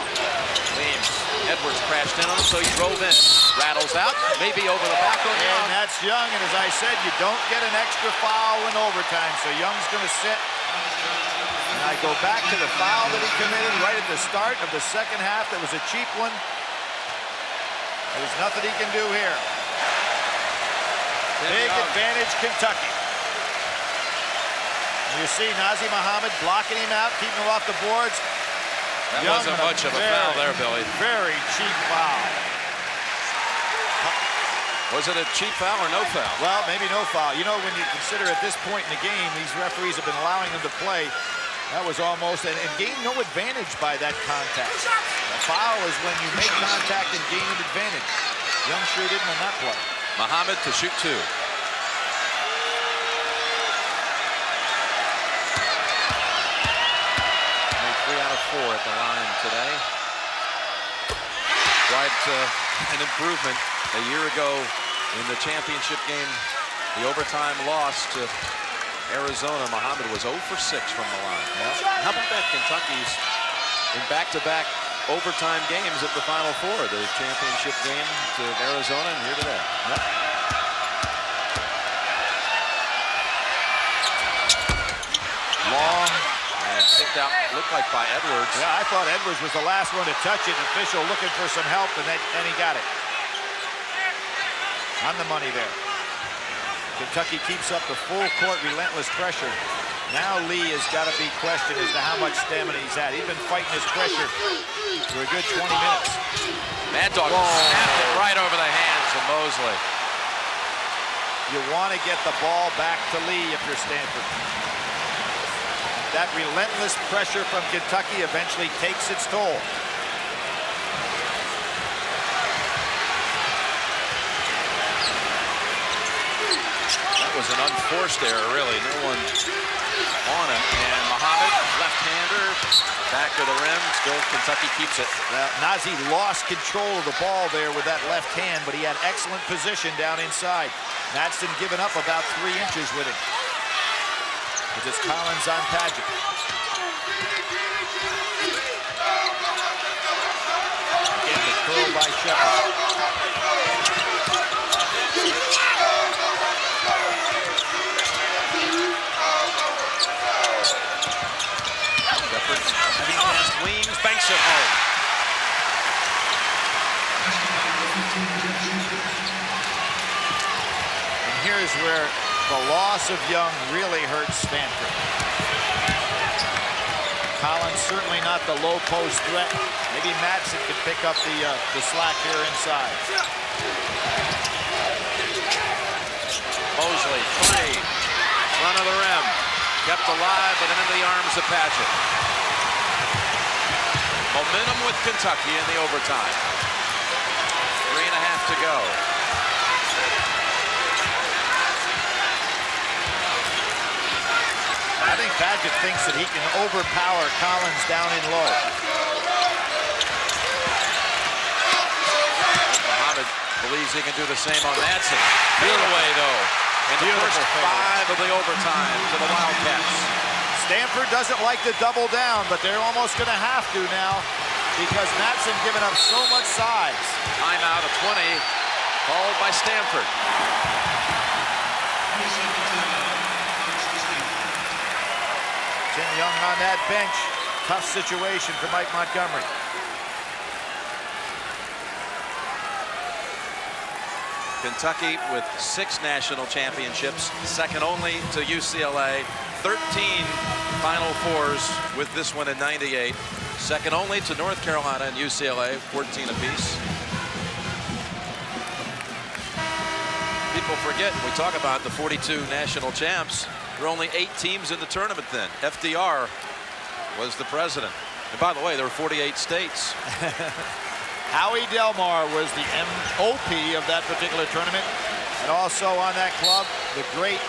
Weems. Edwards crashed in on him, so he drove in. Rattles out, maybe over the back on Young. And that's Young, and as I said, you don't get an extra foul in overtime, so Young's going to sit. And I go back to the foul that he committed right at the start of the second half. That was a cheap one. There's nothing he can do here. Big advantage, Kentucky. You see Nazir Muhammad blocking him out, keeping him off the boards. That wasn't much of a foul there, Billy. Very cheap foul. Was it a cheap foul or no foul? Well, maybe no foul. You know, when you consider at this point in the game, these referees have been allowing them to play. That was almost, and gain no advantage by that contact. A foul is when you make contact and gain an advantage. Young sure didn't on that play. Muhammad to shoot 2. 3 out of 4 at the line today. Quite an improvement. A year ago in the championship game, the overtime loss to Arizona, Muhammad was 0 for 6 from the line. How about that? Kentucky's in back-to-back overtime games at the Final Four. The championship game to Arizona and here today. Long. And kicked out, looked like by Edwards. Yeah, I thought Edwards was the last one to touch it. Official looking for some help, and he got it. On the money there. Kentucky keeps up the full court relentless pressure. Now Lee has got to be questioned as to how much stamina he's had. He's been fighting his pressure for a good 20 minutes. Mad Dog snapped it right over the hands of Mosley. You want to get the ball back to Lee if you're Stanford. That relentless pressure from Kentucky eventually takes its toll. That was an unforced error, really. No one on it. And Muhammad, left-hander, back of the rim. Still, Kentucky keeps it. Well, Nazir lost control of the ball there with that left hand, but he had excellent position down inside. Madsen giving up about 3 inches with him. It's Collins on Padgett. Again, the curl by Shepard. Shepard heading past Weems, banks it home. And here's where the loss of Young really hurts Stanford. Collins certainly not the low post threat. Maybe Madsen could pick up the slack here inside. Mosley, 3, front of the rim. Kept alive, but into the arms of Padgett. Momentum with Kentucky in the overtime. 3.5 to go. I think Paget thinks that he can overpower Collins down in low. Muhammad believes he can do the same on Madsen. Fade away, though. In the first 5 of the overtime to the Wildcats. Stanford doesn't like to double down, but they're almost going to have to now because Madsen giving up so much size. Timeout of 20 called by Stanford. Tim Young on that bench. Tough situation for Mike Montgomery. Kentucky with 6 national championships, second only to UCLA. 13 Final Fours with this one in '98. Second only to North Carolina and UCLA, 14 apiece. People forget, we talk about the 42 national champs. There were only 8 teams in the tournament then. FDR was the president. And by the way, there were 48 states. Howie Delmar was the MOP of that particular tournament. And also on that club, the great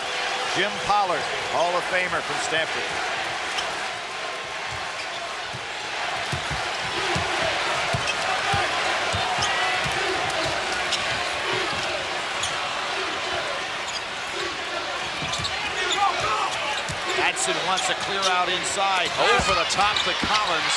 Jim Pollard, Hall of Famer from Stanford. Madsen wants to clear out inside. Over the top to Collins.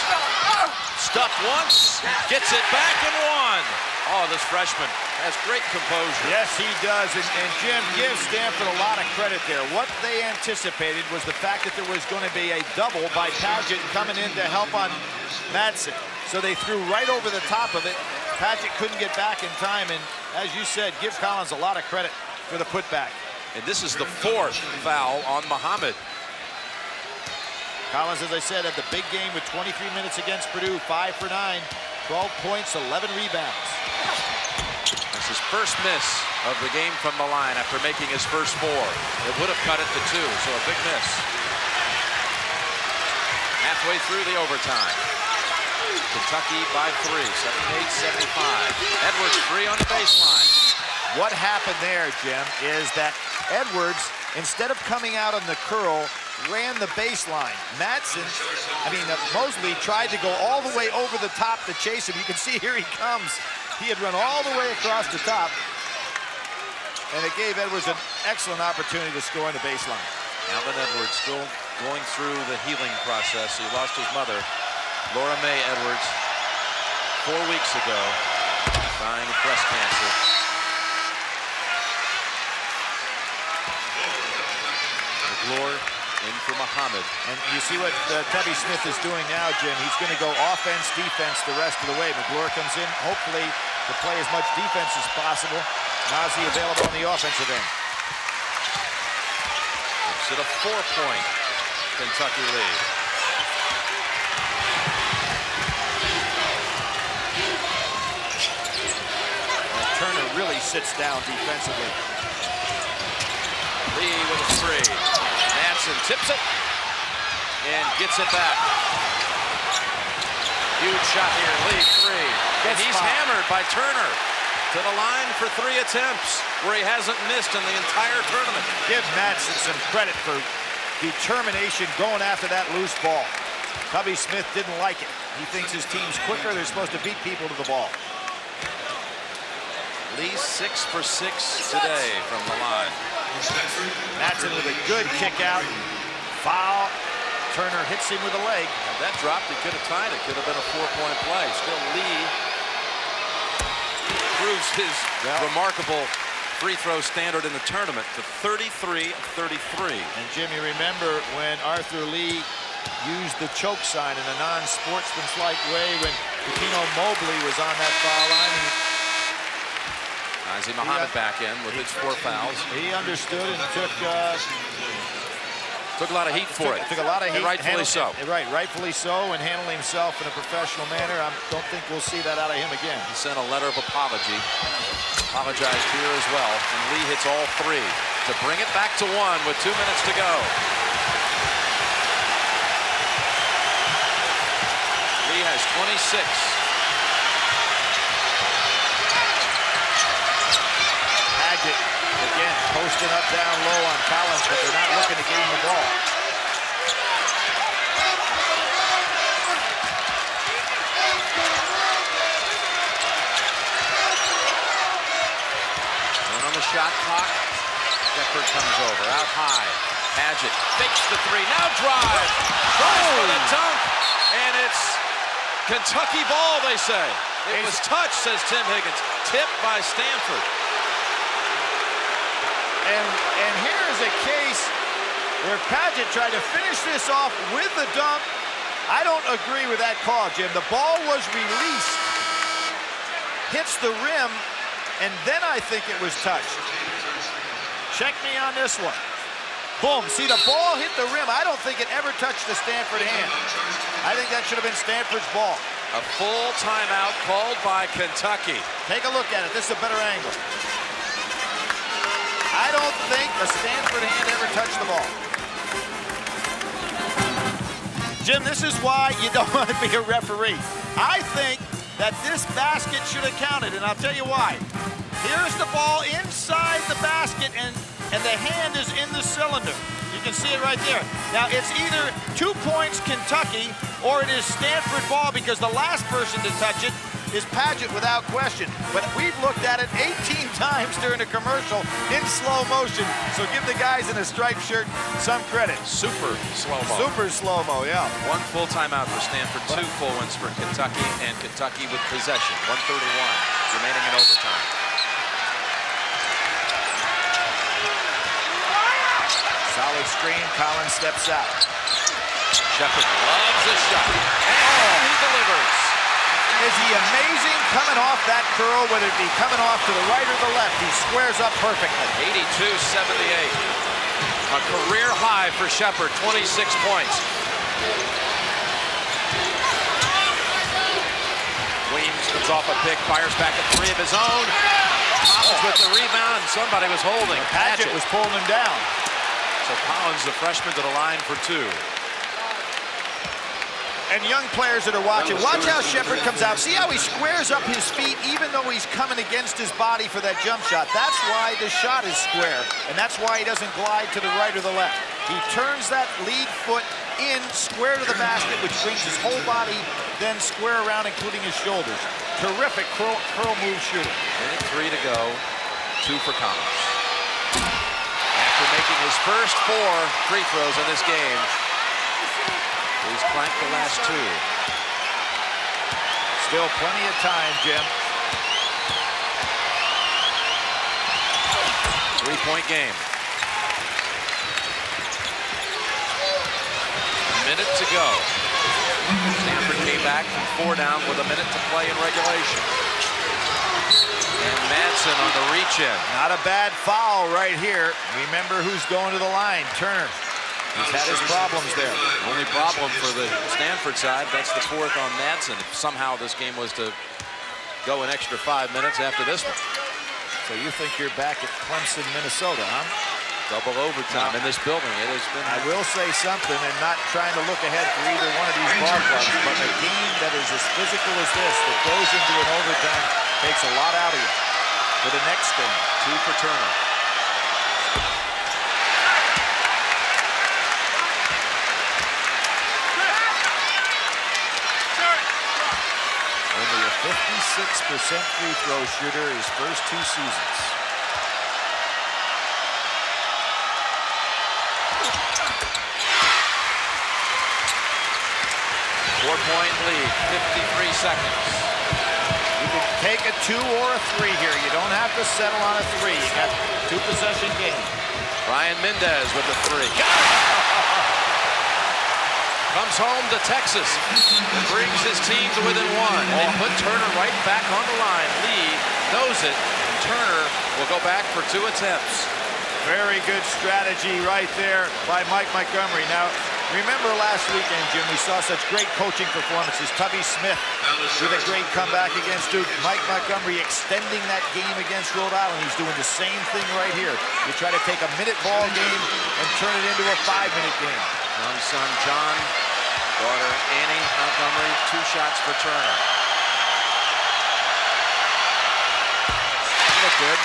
Stuffed once, gets it back and one. Oh, this freshman has great composure. Yes, he does. And Jim gives Stanford a lot of credit there. What they anticipated was the fact that there was going to be a double by Paget coming in to help on Madsen. So they threw right over the top of it. Paget couldn't get back in time. And as you said, give Collins a lot of credit for the putback. And this is the 4th foul on Muhammad. Collins, as I said, had the big game with 23 minutes against Purdue, 5 for 9, 12 points, 11 rebounds. That's his first miss of the game from the line after making his first 4. It would have cut it to 2, so a big miss. Halfway through the overtime. Kentucky by 3, 78-75. Edwards free on the baseline. What happened there, Jim, is that Edwards, instead of coming out on the curl, ran the baseline. Mosley tried to go all the way over the top to chase him. You can see here he comes. He had run all the way across the top. And it gave Edwards an excellent opportunity to score on the baseline. Alvin Edwards still going through the healing process. He lost his mother, Laura Mae Edwards, 4 weeks ago, dying of breast cancer. McGlure in for Muhammad. And you see what Tubby Smith is doing now, Jim. He's going to go offense, defense the rest of the way. McGlure comes in, hopefully, to play as much defense as possible. Nazi available on the offensive end. It's at a 4-point Kentucky lead. And Turner really sits down defensively. Lee with a 3. Madsen tips it and gets it back. Huge shot here, Lee, 3. And he's hammered by Turner to the line for 3 attempts where he hasn't missed in the entire tournament. Give Madsen some credit for determination going after that loose ball. Tubby Smith didn't like it. He thinks his team's quicker. They're supposed to beat people to the ball. Lee 6 for 6 today from the line. Madsen with a good kick out. Foul. Turner hits him with a leg. If that dropped, he could have tied it. Could have been a 4-point play. Still Lee proves his remarkable free throw standard in the tournament to 33 of 33. And Jim, you remember when Arthur Lee used the choke sign in a non-sportsmanlike way when Pitino Mobley was on that foul line. Nazi Muhammad back in with his 4 fouls. He understood and took a lot of heat for it. Took a lot of heat. Rightfully so. Right, rightfully so, and handling himself in a professional manner. I don't think we'll see that out of him again. He sent a letter of apology. Apologized here as well. And Lee hits all 3 to bring it back to 1 with 2 minutes to go. Lee has 26. Paget, again, posting up down low on Collins, but they're not looking to get him the ball. shot clock. Shepard comes over, out high. Paget fakes the three, now drive. Tries for the dunk, and it's Kentucky ball, they say. It was touched, says Tim Higgins. Tipped by Stanford. And here's a case where Paget tried to finish this off with the dunk. I don't agree with that call, Jim. The ball was released, hits the rim, and then I think it was touched. Check me on this one. Boom, see the ball hit the rim. I don't think it ever touched the Stanford hand. I think that should have been Stanford's ball. A full timeout called by Kentucky. Take a look at it, this is a better angle. I don't think the Stanford hand ever touched the ball. Jim, this is why you don't want to be a referee. I think that this basket should have counted, and I'll tell you why. Here's the ball inside the basket, and the hand is in the cylinder. You can see it right there. Now, it's either 2 points Kentucky, or it is Stanford ball, because the last person to touch it is Paget without question. But we've looked at it 18 times during the commercial in slow motion. So give the guys in a striped shirt some credit. Super slow-mo. Super slow-mo, yeah. 1 full timeout for Stanford, 2 full ones for Kentucky, and Kentucky with possession. 1:31 remaining in overtime. Solid screen, Collins steps out. Shepard loves the shot, and he delivers. Is he amazing coming off that curl, whether it be coming off to the right or the left? He squares up perfectly. 82-78. A career high for Shepard, 26 points. Weems comes off a pick, fires back a three of his own. Collins with the rebound, and somebody was holding. Paget was pulling him down. So Collins, the freshman, to the line for 2. And young players that are watching, watch how Shepard comes out. See how he squares up his feet even though he's coming against his body for that jump shot. That's why the shot is square, and that's why he doesn't glide to the right or the left. He turns that lead foot in square to the basket, which brings his whole body then square around, including his shoulders. Terrific curl move shooter. Minute 3 to go, 2 for Collins. After making his first 4 free throws in this game, he's clanked the last 2. Still plenty of time, Jim. 3-point game. A minute to go. Stanford came back from 4 down with a minute to play in regulation. And Madsen on the reach-in. Not a bad foul right here. Remember who's going to the line, Turner. He's had his problems there. Only problem for the Stanford side, that's the 4th on Madsen. If somehow this game was to go an extra 5 minutes after this one. So you think you're back at Clemson, Minnesota, huh? Double overtime in this building. It has been. I will say something, and not trying to look ahead for either one of these ball clubs, but a game that is as physical as this, that goes into an overtime, takes a lot out of you for the next game. 2 for Turner. Only a 56% free throw shooter his first 2 seasons. Four-point lead, 53 seconds. You can take a 2 or a 3 here. You don't have to settle on a 3. You got 2-possession game. Ryan Mendez with the 3. Comes home to Texas and brings his team to within 1. And they put Turner right back on the line. Lee knows it. Turner will go back for 2 attempts. Very good strategy right there by Mike Montgomery. Now, remember last weekend, Jim, we saw such great coaching performances. Tubby Smith with a great comeback against Duke. Mike Montgomery extending that game against Rhode Island. He's doing the same thing right here. You try to take a minute ball game and turn it into a 5-minute game. Young son John, daughter Annie Montgomery, 2 shots for Turner. Look good.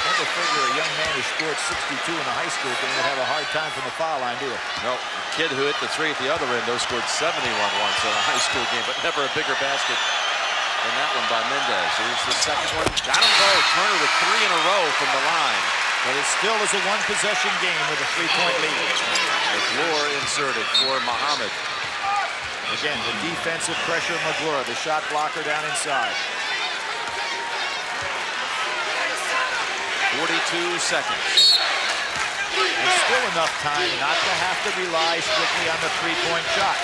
Never figure a young man who scored 62 in a high school game would have a hard time from the foul line, do you? No, the kid who hit the 3 at the other end, those scored 71 once in a high school game, but never a bigger basket in that one by Mendez. Here's the second one. Got him both. Turner with 3 in a row from the line. But it still is a one-possession game with a 3-point lead. McClure inserted for Muhammad. Again, the defensive pressure of McClure, the shot blocker down inside. 42 seconds. And still enough time not to have to rely strictly on the 3-point shot.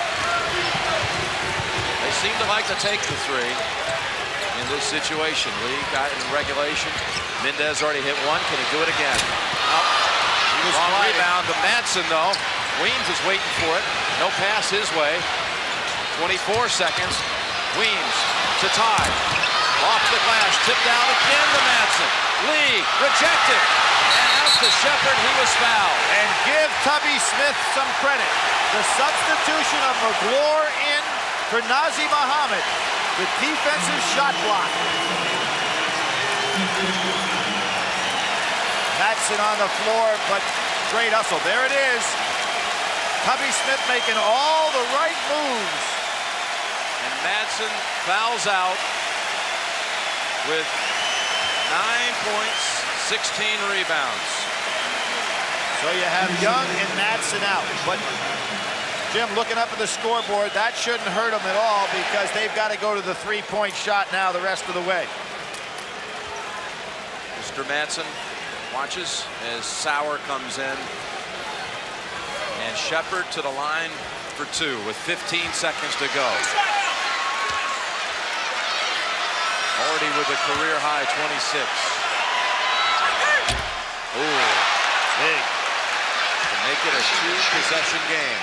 They seem to like to take the 3 in this situation. Lee got in regulation. Mendez already hit one. Can he do it again? Oh, He was wrong sliding. rebound to Madsen, though. Weems is waiting for it. No pass his way. 24 seconds. Weems to tie. Off the glass. Tipped out again to Madsen. Lee rejected. And out to Shepard. He was fouled. And give Tubby Smith some credit. The substitution of McClure in for Nazi Muhammad. The defensive shot block. Madsen on the floor, but great hustle. There it is. Tubby Smith making all the right moves. And Madsen fouls out with 9 points, 16 rebounds. So you have Young and Madsen out. But Jim, looking up at the scoreboard, that shouldn't hurt them at all because they've got to go to the 3-point shot now the rest of the way. Mr. Madsen watches as Sauer comes in. And Shepard to the line for 2 with 15 seconds to go. Already with a career high 26. Ooh, Big. to make it a 2-possession game.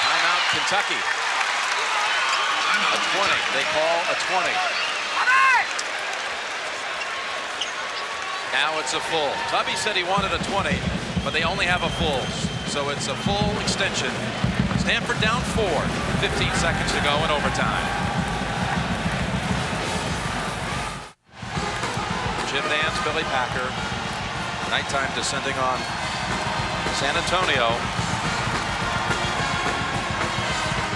Timeout, Kentucky. A 20. They call a 20. Now it's a full. Tubby said he wanted a 20, but they only have a full. So it's a full extension. Stanford down 4. 15 seconds to go in overtime. Jim Nance, Billy Packer. Nighttime descending on San Antonio.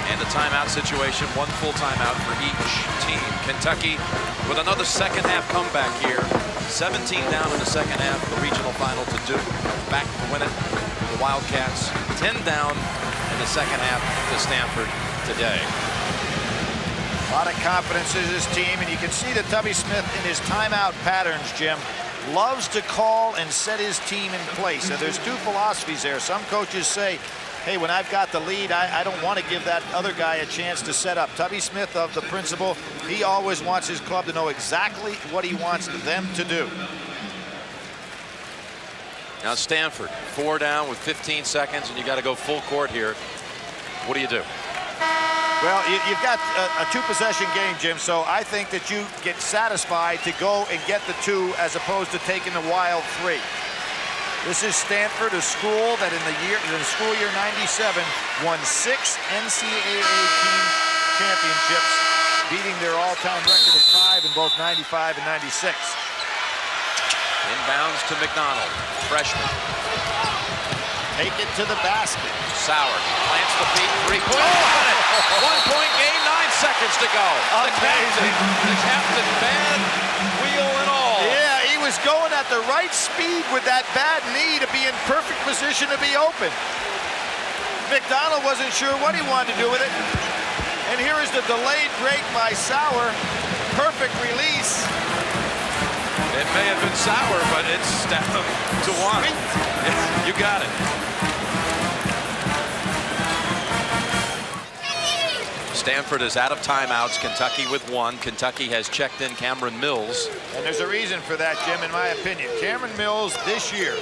And a timeout situation, 1 full timeout for each team. Kentucky with another second half comeback here. 17 down in the second half, the regional final to Duke. Back to win it, the Wildcats. 10 down in the second half to Stanford today. A lot of confidence in his team, and you can see that Tubby Smith in his timeout patterns, Jim, loves to call and set his team in place. And there's 2 philosophies there. Some coaches say, hey, when I've got the lead, I don't want to give that other guy a chance to set up. Tubby Smith of the principle, he always wants his club to know exactly what he wants them to do. Now Stanford, 4 down with 15 seconds, and you got to go full court here. What do you do? Well, you've got a 2-possession game, Jim, so I think that you get satisfied to go and get the 2 as opposed to taking the wild 3. This is Stanford, a school that in the school year 97 won 6 NCAA team championships, beating their all-time record of 5 in both 95 and 96. Inbounds to McDonald, freshman. Take it to the basket. Sauer plants the feet, 3-point. Got it. 1-point game, 9 seconds to go. Amazing. The captain, bad wheel and all. Yeah, he was going at the right speed with that bad knee to be in perfect position to be open. McDonald wasn't sure what he wanted to do with it. And here is the delayed break by Sauer. Perfect release. It may have been Sauer, but it's down to 1. You got it. Stanford is out of timeouts. Kentucky with 1. Kentucky has checked in Cameron Mills. And there's a reason for that, Jim, in my opinion. Cameron Mills this year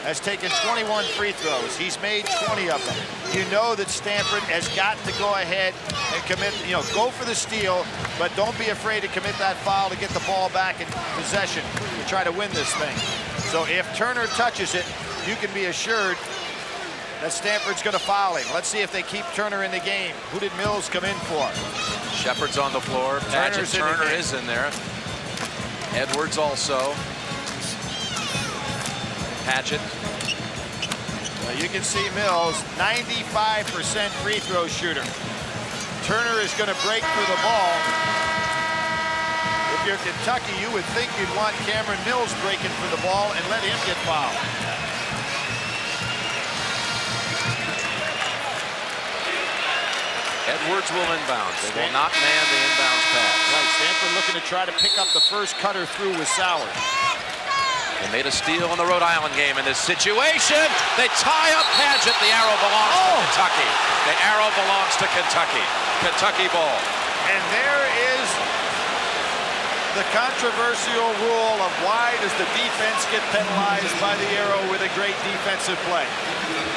has taken 21 free throws. He's made 20 of them. You know that Stanford has got to go ahead and commit, go for the steal, but don't be afraid to commit that foul to get the ball back in possession to try to win this thing. So if Turner touches it, you can be assured that Stanford's going to foul him. Let's see if they keep Turner in the game. Who did Mills come in for? Shepard's on the floor. Paget Turner is in there. Edwards also. Paget You can see Mills, 95% free throw shooter. Turner is going to break for the ball. If you're Kentucky, you would think you'd want Cameron Mills breaking for the ball and let him get fouled. Edwards will inbound. They will not man the inbounds pass. Right, Stanford looking to try to pick up the first cutter through with Sauer. They made a steal in the Rhode Island game in this situation. They tie up Padgett. The arrow belongs to Kentucky. The arrow belongs to Kentucky. Kentucky ball. And there is the controversial rule of why does the defense get penalized by the arrow with a great defensive play.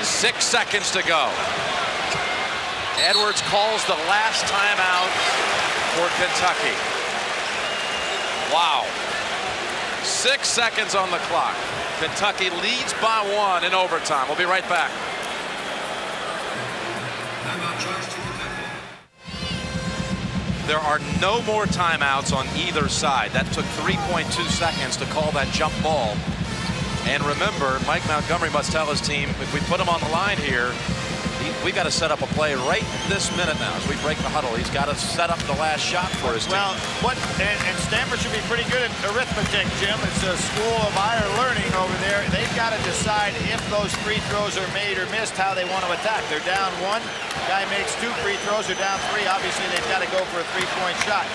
6 seconds to go. Edwards calls the last timeout for Kentucky. Wow. 6 seconds on the clock. Kentucky leads by 1 in overtime. We'll be right back. There are no more timeouts on either side. That took 3.2 seconds to call that jump ball. And remember, Mike Montgomery must tell his team, if we put him on the line here, we got to set up a play right this minute now as we break the huddle. He's got to set up the last shot for his team. Well, and Stanford should be pretty good at arithmetic, Jim. It's a school of higher learning over there. They've got to decide if those free throws are made or missed, how they want to attack. They're down 1. Guy makes 2 free throws. They're down 3. Obviously, they've got to go for a 3-point shot.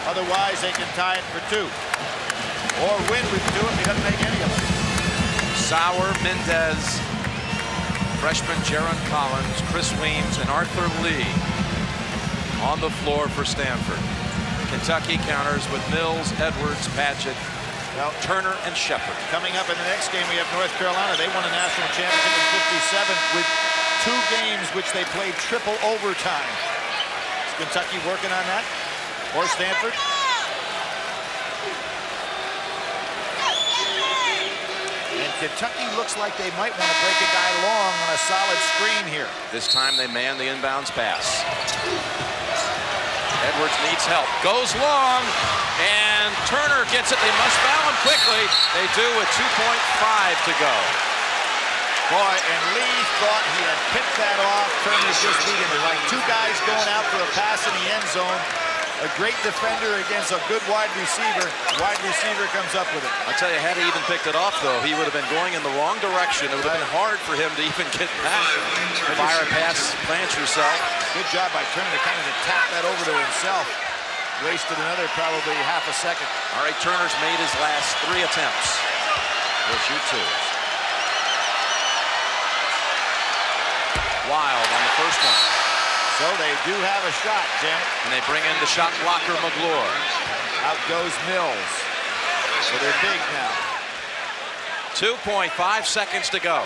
Otherwise, they can tie it for 2. Or win with 2 if he doesn't make any of them. Sauer, Mendez, freshman Jaron Collins, Chris Weems, and Arthur Lee on the floor for Stanford. Kentucky counters with Mills, Edwards, Padgett, Turner, and Shepard. Coming up in the next game, we have North Carolina. They won a national championship in '57 with 2 games which they played triple overtime. Is Kentucky working on that? Or Stanford? Kentucky looks like they might want to break a guy long on a solid screen here. This time they man the inbounds pass. Edwards needs help. Goes long, and Turner gets it. They must foul him quickly. They do with 2.5 to go. Boy, and Lee thought he had picked that off. Turner just beat him. Like 2 guys going out for a pass in the end zone. A great defender against a good wide receiver. Wide receiver comes up with it. I tell you, had he even picked it off, though, he would have been going in the wrong direction. It would have been hard for him to even get back. Fire a pass, plant yourself. Good job by Turner to kind of tap that over to himself. Wasted another probably half a second. All right, Turner's made his last 3 attempts. He'll shoot 2. Wild on the first one. So they do have a shot, Janet. And they bring in the shot blocker, McGlure. Out goes Mills. So they're big now. 2.5 seconds to go.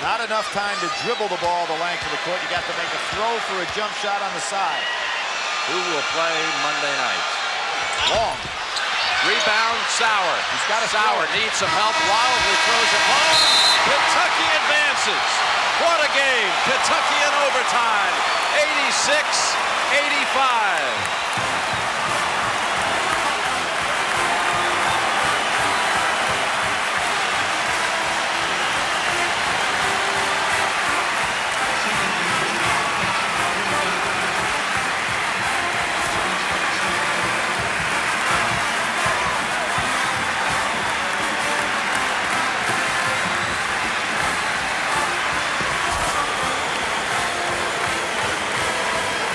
Not enough time to dribble the ball the length of the court. You got to make a throw for a jump shot on the side. Who will play Monday night? Long. Rebound, Sauer. He's got a Sauer needs some help. Wildly throws it home. Kentucky advances. What a game. Kentucky in overtime. 86-85.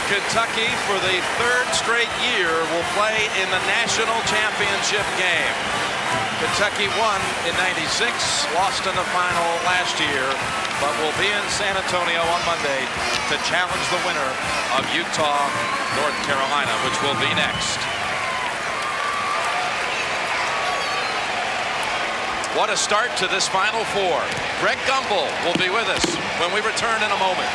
Kentucky, for the 3rd straight year, will play in the national championship game. Kentucky won in '96, lost in the final last year, but will be in San Antonio on Monday to challenge the winner of Utah, North Carolina, which will be next. What a start to this Final Four. Greg Gumbel will be with us when we return in a moment.